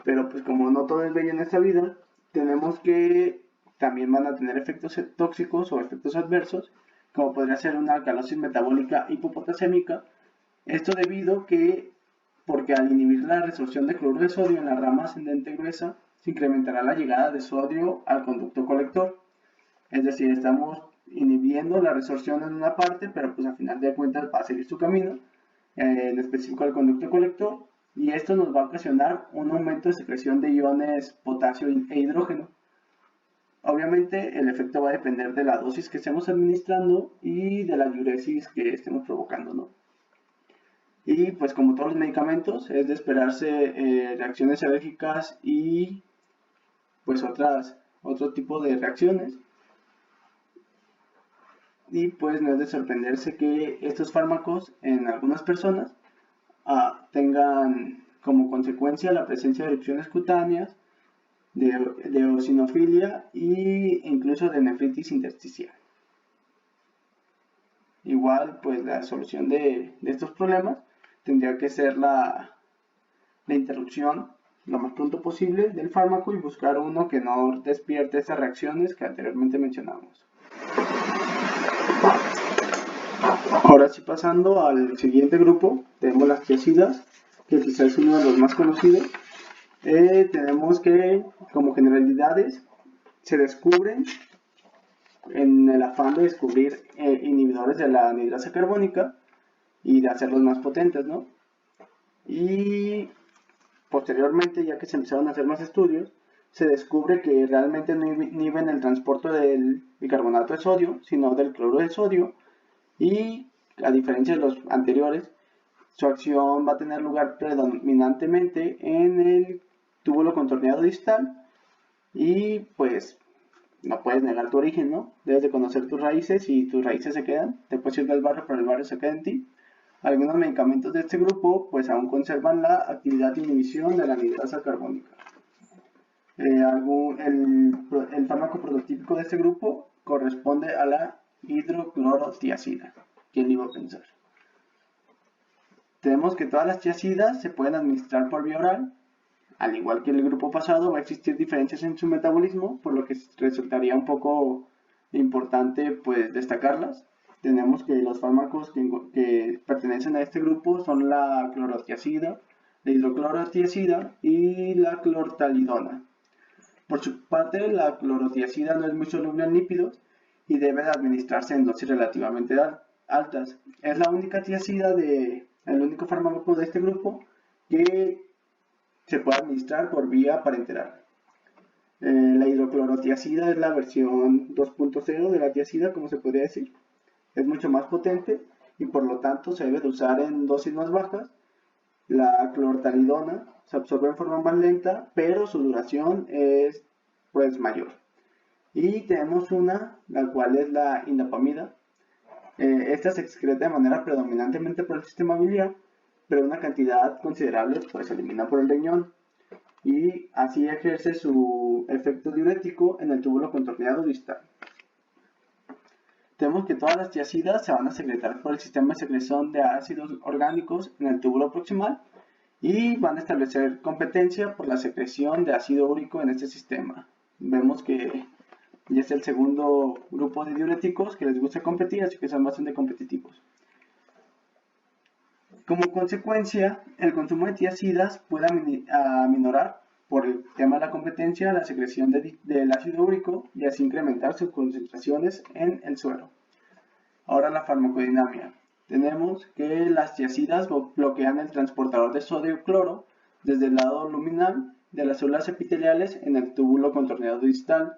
Speaker 3: Pero pues como no todo es bello en esta vida, tenemos que también van a tener efectos tóxicos o efectos adversos, como podría ser una alcalosis metabólica hipopotasémica. Esto debido porque al inhibir la resorción de cloruro de sodio en la rama ascendente gruesa, se incrementará la llegada de sodio al conducto colector. Es decir, estamos inhibiendo la resorción en una parte, pero pues a final de cuentas va a seguir su camino, en específico al conducto colector, y esto nos va a ocasionar un aumento de secreción de iones potasio e hidrógeno. Obviamente el efecto va a depender de la dosis que estemos administrando y de la diuresis que estemos provocando, ¿no? Y pues como todos los medicamentos es de esperarse reacciones alérgicas y pues otro tipo de reacciones. Y pues no es de sorprenderse que estos fármacos en algunas personas tengan como consecuencia la presencia de erupciones cutáneas, de eosinofilia e incluso de nefritis intersticial. Igual pues la solución de estos problemas tendría que ser la interrupción lo más pronto posible del fármaco y buscar uno que no despierte esas reacciones que anteriormente mencionamos. Ahora sí, pasando al siguiente grupo, tenemos las tiazidas, que quizás es uno de los más conocidos. Tenemos que, como generalidades, se descubren en el afán de descubrir inhibidores de la anhidrasa carbónica y de hacerlos más potentes, ¿no? Y posteriormente, ya que se empezaron a hacer más estudios, se descubre que realmente no inhiben el transporte del bicarbonato de sodio, sino del cloruro de sodio, y a diferencia de los anteriores, Su acción va a tener lugar predominantemente en el túbulo contorneado distal y pues no puedes negar tu origen, ¿no? Debes de conocer tus raíces y tus raíces se quedan. Te puedes ir del barrio, pero el barrio se queda en ti. Algunos medicamentos de este grupo pues aún conservan la actividad de inhibición de la anhidrasa carbónica. El fármaco prototípico de este grupo corresponde a la hidroclorotiazida. ¿Quién lo iba a pensar? Tenemos que todas las tiazidas se pueden administrar por vía oral. Al igual que en el grupo pasado, va a existir diferencias en su metabolismo, por lo que resultaría un poco importante pues destacarlas. Tenemos que los fármacos que pertenecen a este grupo son la clorotiazida, la hidroclorotiazida y la clortalidona. Por su parte, la clorotiazida no es muy soluble en lípidos y debe de administrarse en dosis relativamente altas. Es la única tiazida el único fármaco de este grupo que se puede administrar por vía parenteral. La hidroclorotiazida es la versión 2.0 de la tiazida, como se podría decir. Es mucho más potente y por lo tanto se debe de usar en dosis más bajas. La clortalidona se absorbe en forma más lenta, pero su duración es pues mayor. Y tenemos una, la cual es la indapamida. Esta se excreta de manera predominantemente por el sistema biliar, pero una cantidad considerable pues se elimina por el riñón y así ejerce su efecto diurético en el túbulo contorneado distal. Tenemos que todas las tiazidas se van a secretar por el sistema de secreción de ácidos orgánicos en el túbulo proximal y van a establecer competencia por la secreción de ácido úrico en este sistema. Vemos que ya es el segundo grupo de diuréticos que les gusta competir, así que son bastante competitivos. Como consecuencia, el consumo de tiazidas puede aminorar por el tema de la competencia la secreción del ácido úrico y así incrementar sus concentraciones en el suero. Ahora la farmacodinámica. Tenemos que las tiazidas bloquean el transportador de sodio-cloro desde el lado luminal de las células epiteliales en el túbulo contorneado distal,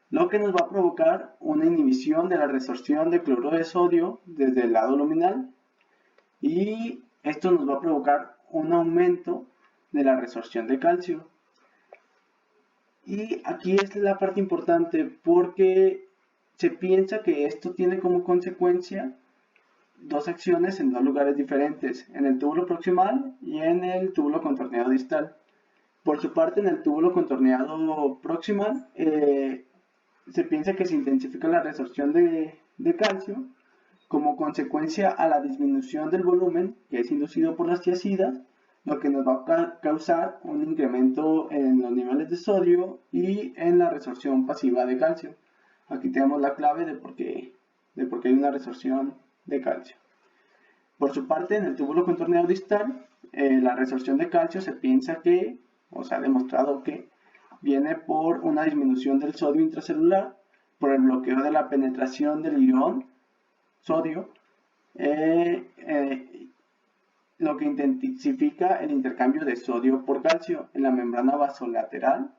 Speaker 3: lo que nos va a provocar una inhibición de la resorción de cloruro de sodio desde el lado luminal y esto nos va a provocar un aumento de la resorción de calcio. Y aquí es la parte importante porque se piensa que esto tiene como consecuencia dos acciones en dos lugares diferentes, en el túbulo proximal y en el túbulo contorneado distal. Por su parte, en el túbulo contorneado proximal se piensa que se intensifica la resorción de calcio como consecuencia a la disminución del volumen que es inducido por las tiazidas, lo que nos va a causar un incremento en los niveles de sodio y en la resorción pasiva de calcio. Aquí tenemos la clave de por qué hay una resorción de calcio. Por su parte, en el túbulo contorneado distal, la resorción de calcio se piensa que, o se ha demostrado que, viene por una disminución del sodio intracelular, por el bloqueo de la penetración del ion sodio, lo que intensifica el intercambio de sodio por calcio en la membrana vasolateral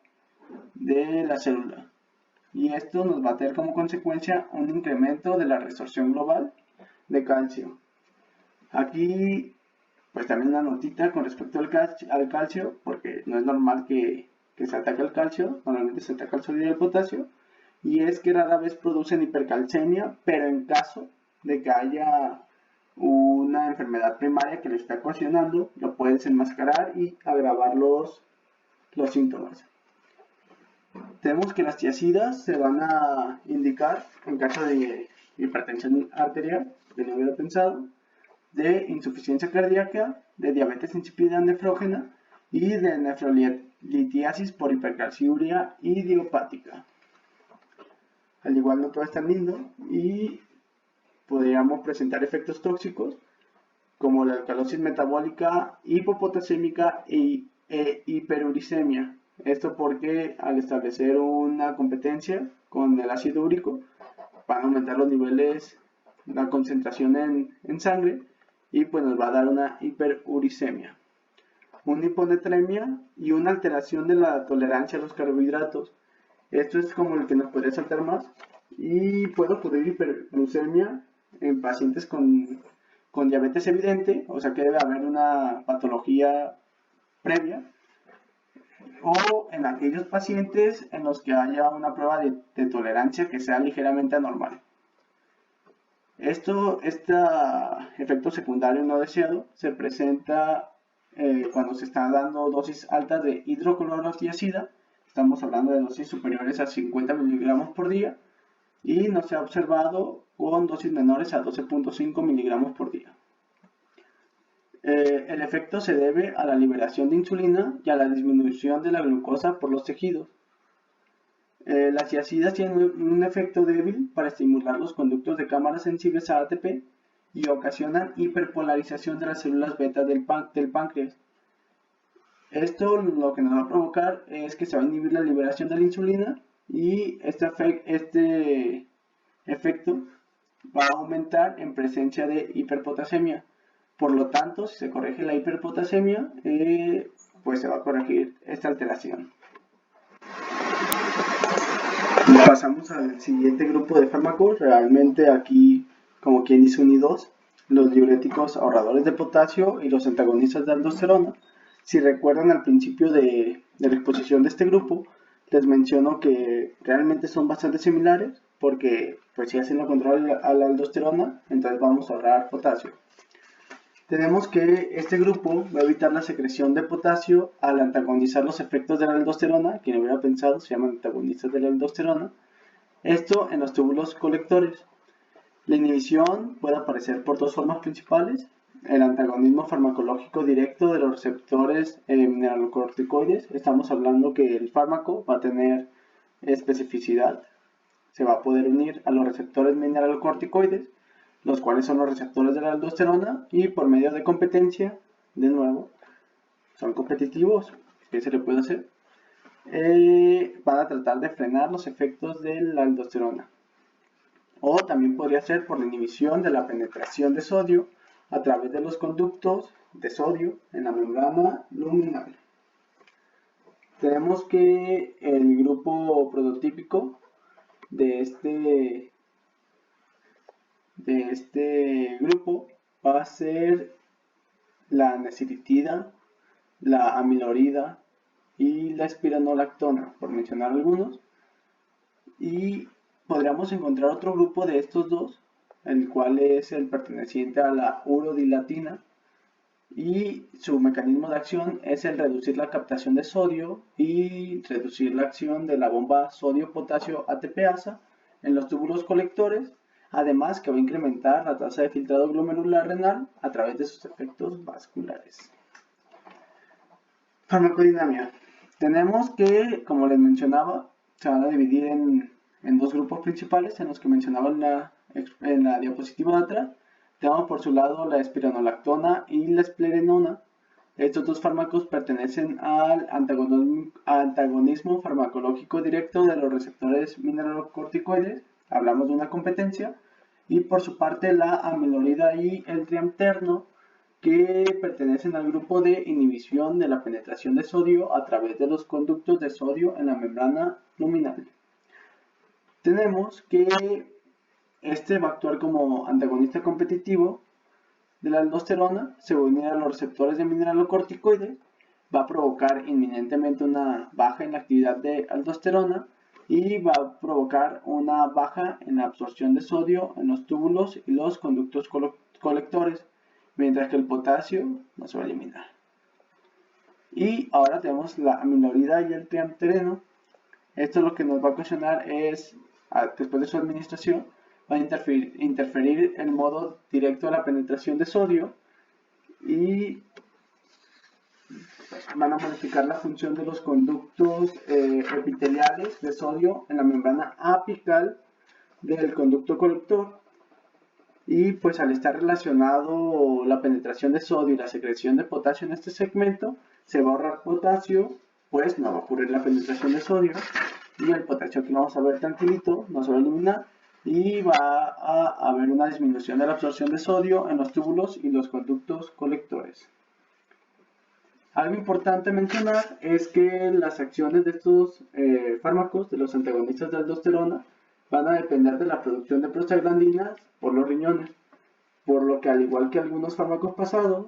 Speaker 3: de la célula. Y esto nos va a tener como consecuencia un incremento de la resorción global de calcio. Aquí, pues también una notita con respecto al calcio, porque no es normal que se ataque el calcio, normalmente se ataca el sodio y el potasio, y es que rara vez producen hipercalcemia, pero en caso de que haya una enfermedad primaria que le está ocasionando, lo pueden desenmascarar y agravar los síntomas. Tenemos que las tiazidas se van a indicar en caso de hipertensión arterial, que no hubiera pensado, de insuficiencia cardíaca, de diabetes insípida nefrógena y de nefrolitiasis por hipercalciuria idiopática. Al igual no todo es tan lindo y podríamos presentar efectos tóxicos como la alcalosis metabólica, hipopotasémica e hiperuricemia. Esto porque al establecer una competencia con el ácido úrico van a aumentar los niveles, la concentración en sangre y pues nos va a dar una hiperuricemia, una hiponatremia y una alteración de la tolerancia a los carbohidratos. Esto es como el que nos podría saltar más y puede ocurrir hiperglucemia en pacientes con con diabetes evidente, o sea que debe haber una patología previa, o en aquellos pacientes en los que haya una prueba de tolerancia que sea ligeramente anormal. Este efecto secundario no deseado se presenta cuando se están dando dosis altas de hidroclorothiazida. Estamos hablando de dosis superiores a 50 miligramos por día y no se ha observado con dosis menores a 12.5 miligramos por día. El efecto se debe a la liberación de insulina y a la disminución de la glucosa por los tejidos. Las thiazidas tienen un efecto débil para estimular los conductos de cámara sensibles a ATP y ocasionan hiperpolarización de las células beta del páncreas. Esto lo que nos va a provocar es que se va a inhibir la liberación de la insulina y este efecto va a aumentar en presencia de hiperpotasemia. Por lo tanto, si se corrige la hiperpotasemia, pues se va a corregir esta alteración. Pasamos al siguiente grupo de fármacos. Realmente aquí, como quien dice, unidos los diuréticos ahorradores de potasio y los antagonistas de aldosterona. Si recuerdan al principio de la exposición de este grupo, les menciono que realmente son bastante similares porque pues si hacen lo contrario a la aldosterona, entonces vamos a ahorrar potasio. Tenemos que este grupo va a evitar la secreción de potasio al antagonizar los efectos de la aldosterona. Quien hubiera pensado, se llaman antagonistas de la aldosterona. Esto en los túbulos colectores. La inhibición puede aparecer por dos formas principales: el antagonismo farmacológico directo de los receptores mineralocorticoides. Estamos hablando que el fármaco va a tener especificidad, se va a poder unir a los receptores mineralocorticoides, los cuales son los receptores de la aldosterona, y por medio de competencia, de nuevo, son competitivos. ¿Qué se le puede hacer? Van a tratar de frenar los efectos de la aldosterona. O también podría ser por la inhibición de la penetración de sodio a través de los conductos de sodio en la membrana luminal. Tenemos que el grupo prototípico de este grupo va a ser la neciritida, la amilorida y la espironolactona, por mencionar algunos. Y podríamos encontrar otro grupo de estos dos, el cual es el perteneciente a la urodilatina, y su mecanismo de acción es el reducir la captación de sodio y reducir la acción de la bomba sodio-potasio ATPasa en los túbulos colectores, además que va a incrementar la tasa de filtrado glomerular renal a través de sus efectos vasculares. Farmacodinámica. Tenemos que, como les mencionaba, se van a dividir en dos grupos principales en los que mencionaba en la diapositiva de atrás. Tenemos por su lado la espironolactona y la esplerenona. Estos dos fármacos pertenecen al antagonismo farmacológico directo de los receptores mineralocorticoides. Hablamos de una competencia. Y por su parte la amilorida y el triamterno, que pertenecen al grupo de inhibición de la penetración de sodio a través de los conductos de sodio en la membrana luminal. Tenemos que este va a actuar como antagonista competitivo de la aldosterona, se va a unir a los receptores de mineralocorticoides, va a provocar inminentemente una baja en la actividad de aldosterona y va a provocar una baja en la absorción de sodio en los túbulos y los conductos colectores, mientras que el potasio no se va a eliminar. Y ahora tenemos la amilorida y el triamtereno. Esto lo que nos va a ocasionar es, después de su administración, va a interferir el modo directo de la penetración de sodio y van a modificar la función de los conductos epiteliales de sodio en la membrana apical del conducto colector. Y pues al estar relacionado la penetración de sodio y la secreción de potasio en este segmento, se va a ahorrar potasio, pues no va a ocurrir la penetración de sodio y el potasio que vamos a ver tranquilito no se va a eliminar y va a haber una disminución de la absorción de sodio en los túbulos y los conductos colectores. Algo importante mencionar es que las acciones de estos fármacos, de los antagonistas de aldosterona, van a depender de la producción de prostaglandinas por los riñones. por lo que al igual que algunos fármacos pasados,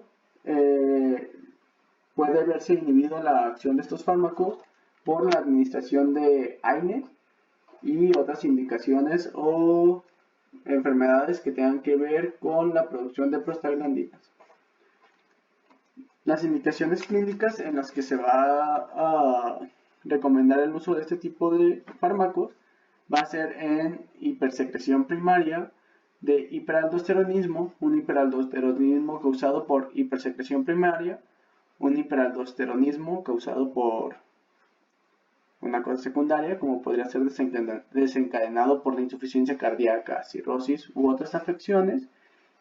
Speaker 3: puede verse inhibido la acción de estos fármacos por la administración de AINE y otras indicaciones o enfermedades que tengan que ver con la producción de prostaglandinas. Las indicaciones clínicas en las que se va a recomendar el uso de este tipo de fármacos va a ser en hipersecreción primaria de hiperaldosteronismo, un hiperaldosteronismo causado por hipersecreción primaria, un hiperaldosteronismo causado por una cosa secundaria, como podría ser desencadenado por la insuficiencia cardíaca, cirrosis u otras afecciones,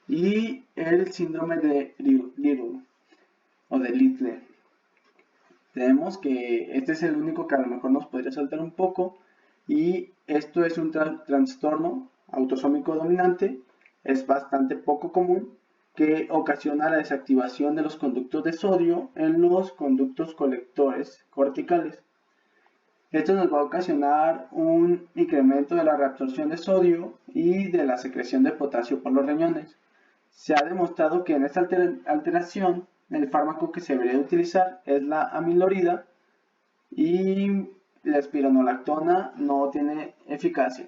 Speaker 3: y el síndrome de Little o de Little. Tenemos que este es el único que a lo mejor nos podría saltar un poco, y esto es un trastorno autosómico dominante, es bastante poco común, que ocasiona la desactivación de los conductos de sodio en los conductos colectores corticales. Esto nos va a ocasionar un incremento de la reabsorción de sodio y de la secreción de potasio por los riñones. Se ha demostrado que en esta alteración el fármaco que se debería utilizar es la amilorida y la espironolactona no tiene eficacia.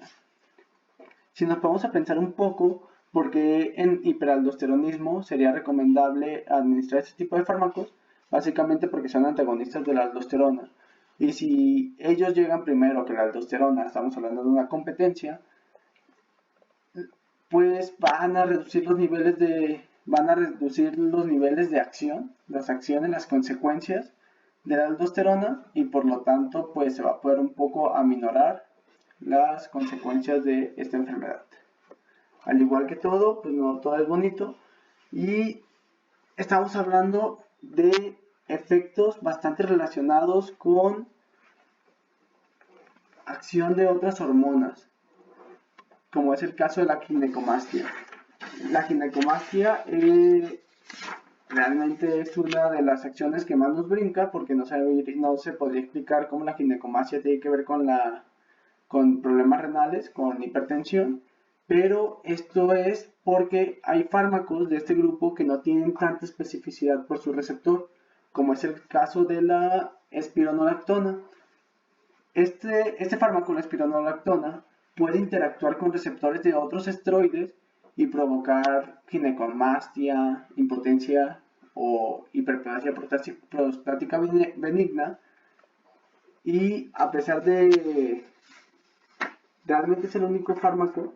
Speaker 3: Si nos vamos a pensar un poco, ¿por qué en hiperaldosteronismo sería recomendable administrar este tipo de fármacos? Básicamente porque son antagonistas de la aldosterona. Y si ellos llegan primero que la aldosterona, estamos hablando de una competencia, pues van a reducir los niveles de acción, las acciones, las consecuencias de la aldosterona, y por lo tanto pues se va a poder un poco aminorar las consecuencias de esta enfermedad. Al igual que todo, pues no todo es bonito, y estamos hablando de efectos bastante relacionados con acción de otras hormonas, como es el caso de la ginecomastia. La ginecomastia realmente es una de las acciones que más nos brinca, porque no se podría explicar cómo la ginecomastia tiene que ver con problemas renales, con hipertensión, pero esto es porque hay fármacos de este grupo que no tienen tanta especificidad por su receptor, como es el caso de la espironolactona. Este fármaco, la espironolactona, puede interactuar con receptores de otros esteroides y provocar ginecomastia, impotencia o hiperplasia prostática benigna, y a pesar de realmente es el único fármaco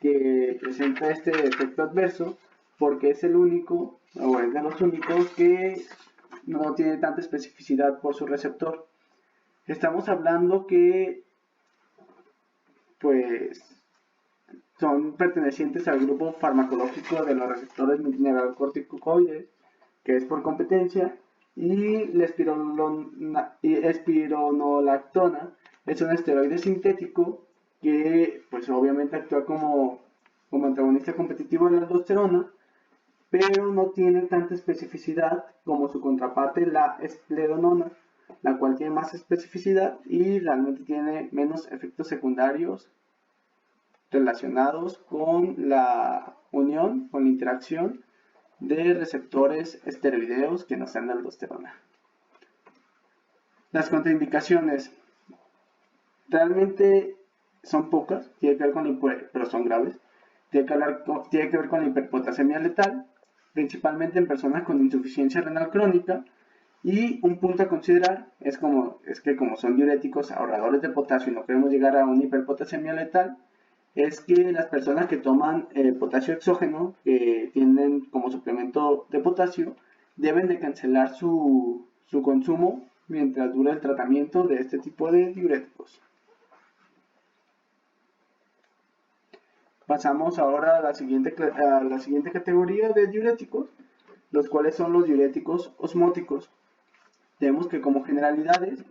Speaker 3: que presenta este efecto adverso, porque es el único o es de los únicos que no tiene tanta especificidad por su receptor. Estamos hablando que pues son pertenecientes al grupo farmacológico de los receptores mineralocorticoides, que es por competencia, y la espironolactona es un esteroide sintético que pues obviamente actúa como antagonista competitivo de la aldosterona, pero no tiene tanta especificidad como su contraparte, la escleronona, la cual tiene más especificidad y realmente tiene menos efectos secundarios relacionados con la unión, con la interacción de receptores esteroideos que no sean de aldosterona. Las contraindicaciones realmente son pocas, tiene que ver pero son graves. Tiene que ver con la hiperpotasemia letal, principalmente en personas con insuficiencia renal crónica. Y un punto a considerar es que como son diuréticos ahorradores de potasio y no queremos llegar a una hiperpotasemia letal, es que las personas que toman potasio exógeno, que tienen como suplemento de potasio, deben de cancelar su consumo mientras dura el tratamiento de este tipo de diuréticos. Pasamos ahora a la siguiente categoría de diuréticos, los cuales son los diuréticos osmóticos. Vemos que como generalidades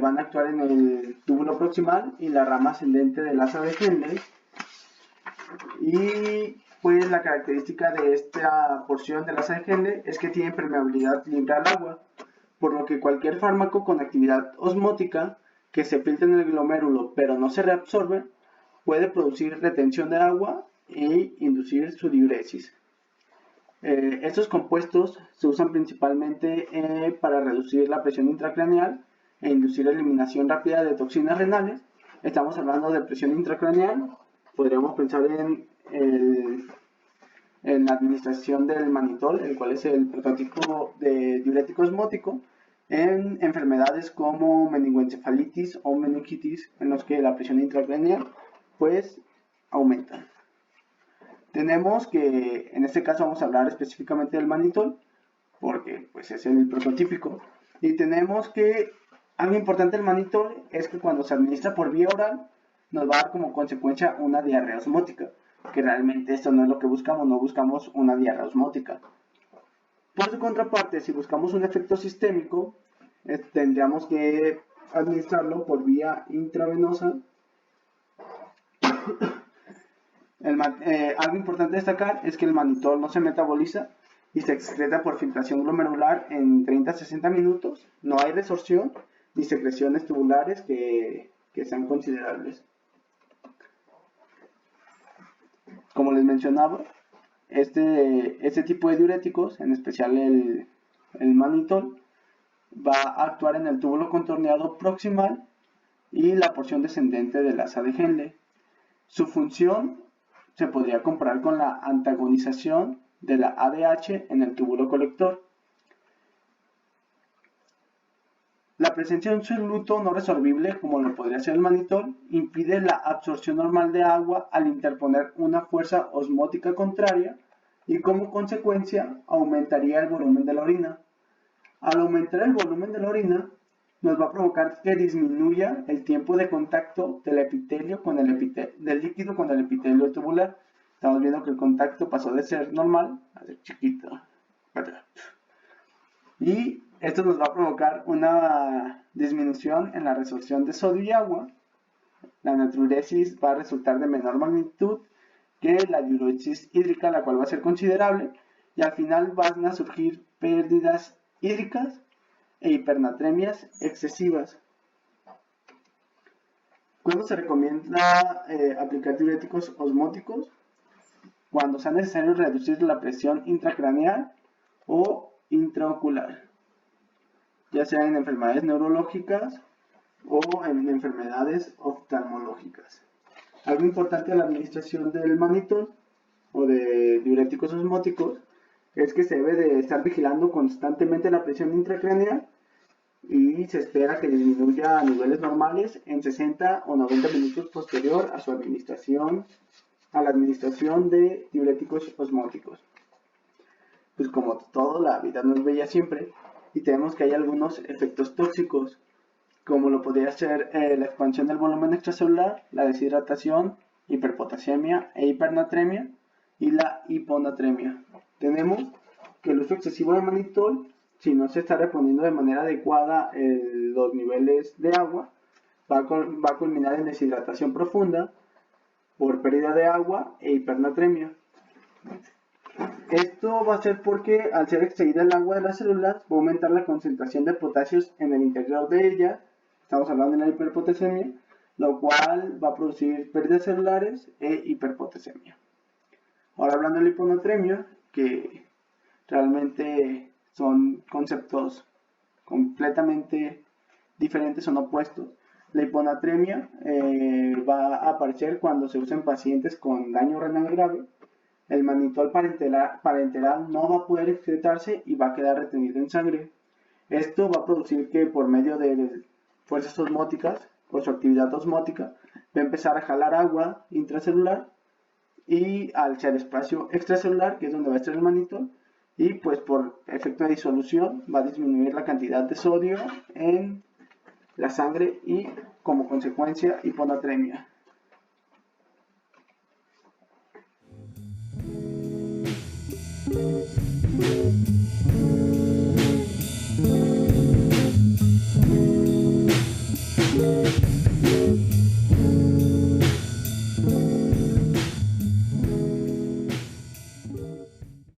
Speaker 3: van a actuar en el túbulo proximal y la rama ascendente del asa de Henle, y pues la característica de esta porción del asa de Henle es que tiene permeabilidad libre al agua, por lo que cualquier fármaco con actividad osmótica que se filtra en el glomérulo pero no se reabsorbe puede producir retención de agua e inducir su diuresis. Estos compuestos se usan principalmente para reducir la presión intracraneal e inducir eliminación rápida de toxinas renales. Estamos hablando de presión intracraneal. Podríamos pensar en la administración del manitol, el cual es el prototipo de diurético osmótico, en enfermedades como meningoencefalitis o meningitis, en los que la presión intracraneal pues aumenta. Tenemos que, en este caso vamos a hablar específicamente del manitol, porque pues es el prototípico, y tenemos que algo importante del manitol es que cuando se administra por vía oral nos va a dar como consecuencia una diarrea osmótica, que realmente esto no es lo que buscamos, no buscamos una diarrea osmótica. Por su contraparte, si buscamos un efecto sistémico, tendríamos que administrarlo por vía intravenosa. Algo importante destacar es que el manitol no se metaboliza y se excreta por filtración glomerular en 30 a 60 minutos. No hay resorción ni secreciones tubulares que sean considerables. Como les mencionaba, este tipo de diuréticos, en especial el manitol, va a actuar en el túbulo contorneado proximal y la porción descendente del asa de Henle. Su función se podría comparar con la antagonización de la ADH en el túbulo colector. La presencia de un soluto no resorbible, como lo podría ser el manitol, impide la absorción normal de agua al interponer una fuerza osmótica contraria y como consecuencia aumentaría el volumen de la orina. Al aumentar el volumen de la orina, nos va a provocar que disminuya el tiempo de contacto del epitelio con del líquido con el epitelio tubular. Estamos viendo que el contacto pasó de ser normal a ser chiquito. Y esto nos va a provocar una disminución en la resorción de sodio y agua. La natriuresis va a resultar de menor magnitud que la diuresis hídrica, la cual va a ser considerable. Y al final van a surgir pérdidas hídricas e hipernatremias excesivas. ¿Cuándo se recomienda aplicar diuréticos osmóticos? Cuando sea necesario reducir la presión intracraneal o intraocular, ya sea en enfermedades neurológicas o en enfermedades oftalmológicas. Algo importante de la administración del manitol o de diuréticos osmóticos es que se debe de estar vigilando constantemente la presión intracraneal y se espera que disminuya a niveles normales en 60 o 90 minutos posterior a su administración, a la administración de diuréticos osmóticos. Pues como todo, la vida no es bella siempre y tenemos que hay algunos efectos tóxicos, como lo podría ser la expansión del volumen extracelular, la deshidratación, hiperpotasemia e hipernatremia y la hiponatremia. Tenemos que el uso excesivo de manitol, si no se está reponiendo de manera adecuada los niveles de agua, va a culminar en deshidratación profunda por pérdida de agua e hipernatremia. Esto va a ser porque al ser extraída el agua de las células va a aumentar la concentración de potasios en el interior de ellas. Estamos hablando de la hiperpotasemia, lo cual va a producir pérdidas celulares e hiperpotasemia. Ahora hablando de la hiponatremia, que realmente son conceptos completamente diferentes, son opuestos. La hiponatremia va a aparecer cuando se usa en pacientes con daño renal grave. El manitol parenteral no va a poder excretarse y va a quedar retenido en sangre. Esto va a producir que por medio de fuerzas osmóticas, por su actividad osmótica, va a empezar a jalar agua intracelular y al ser espacio extracelular, que es donde va a estar el manitol, y pues por efecto de disolución va a disminuir la cantidad de sodio en la sangre y como consecuencia hiponatremia.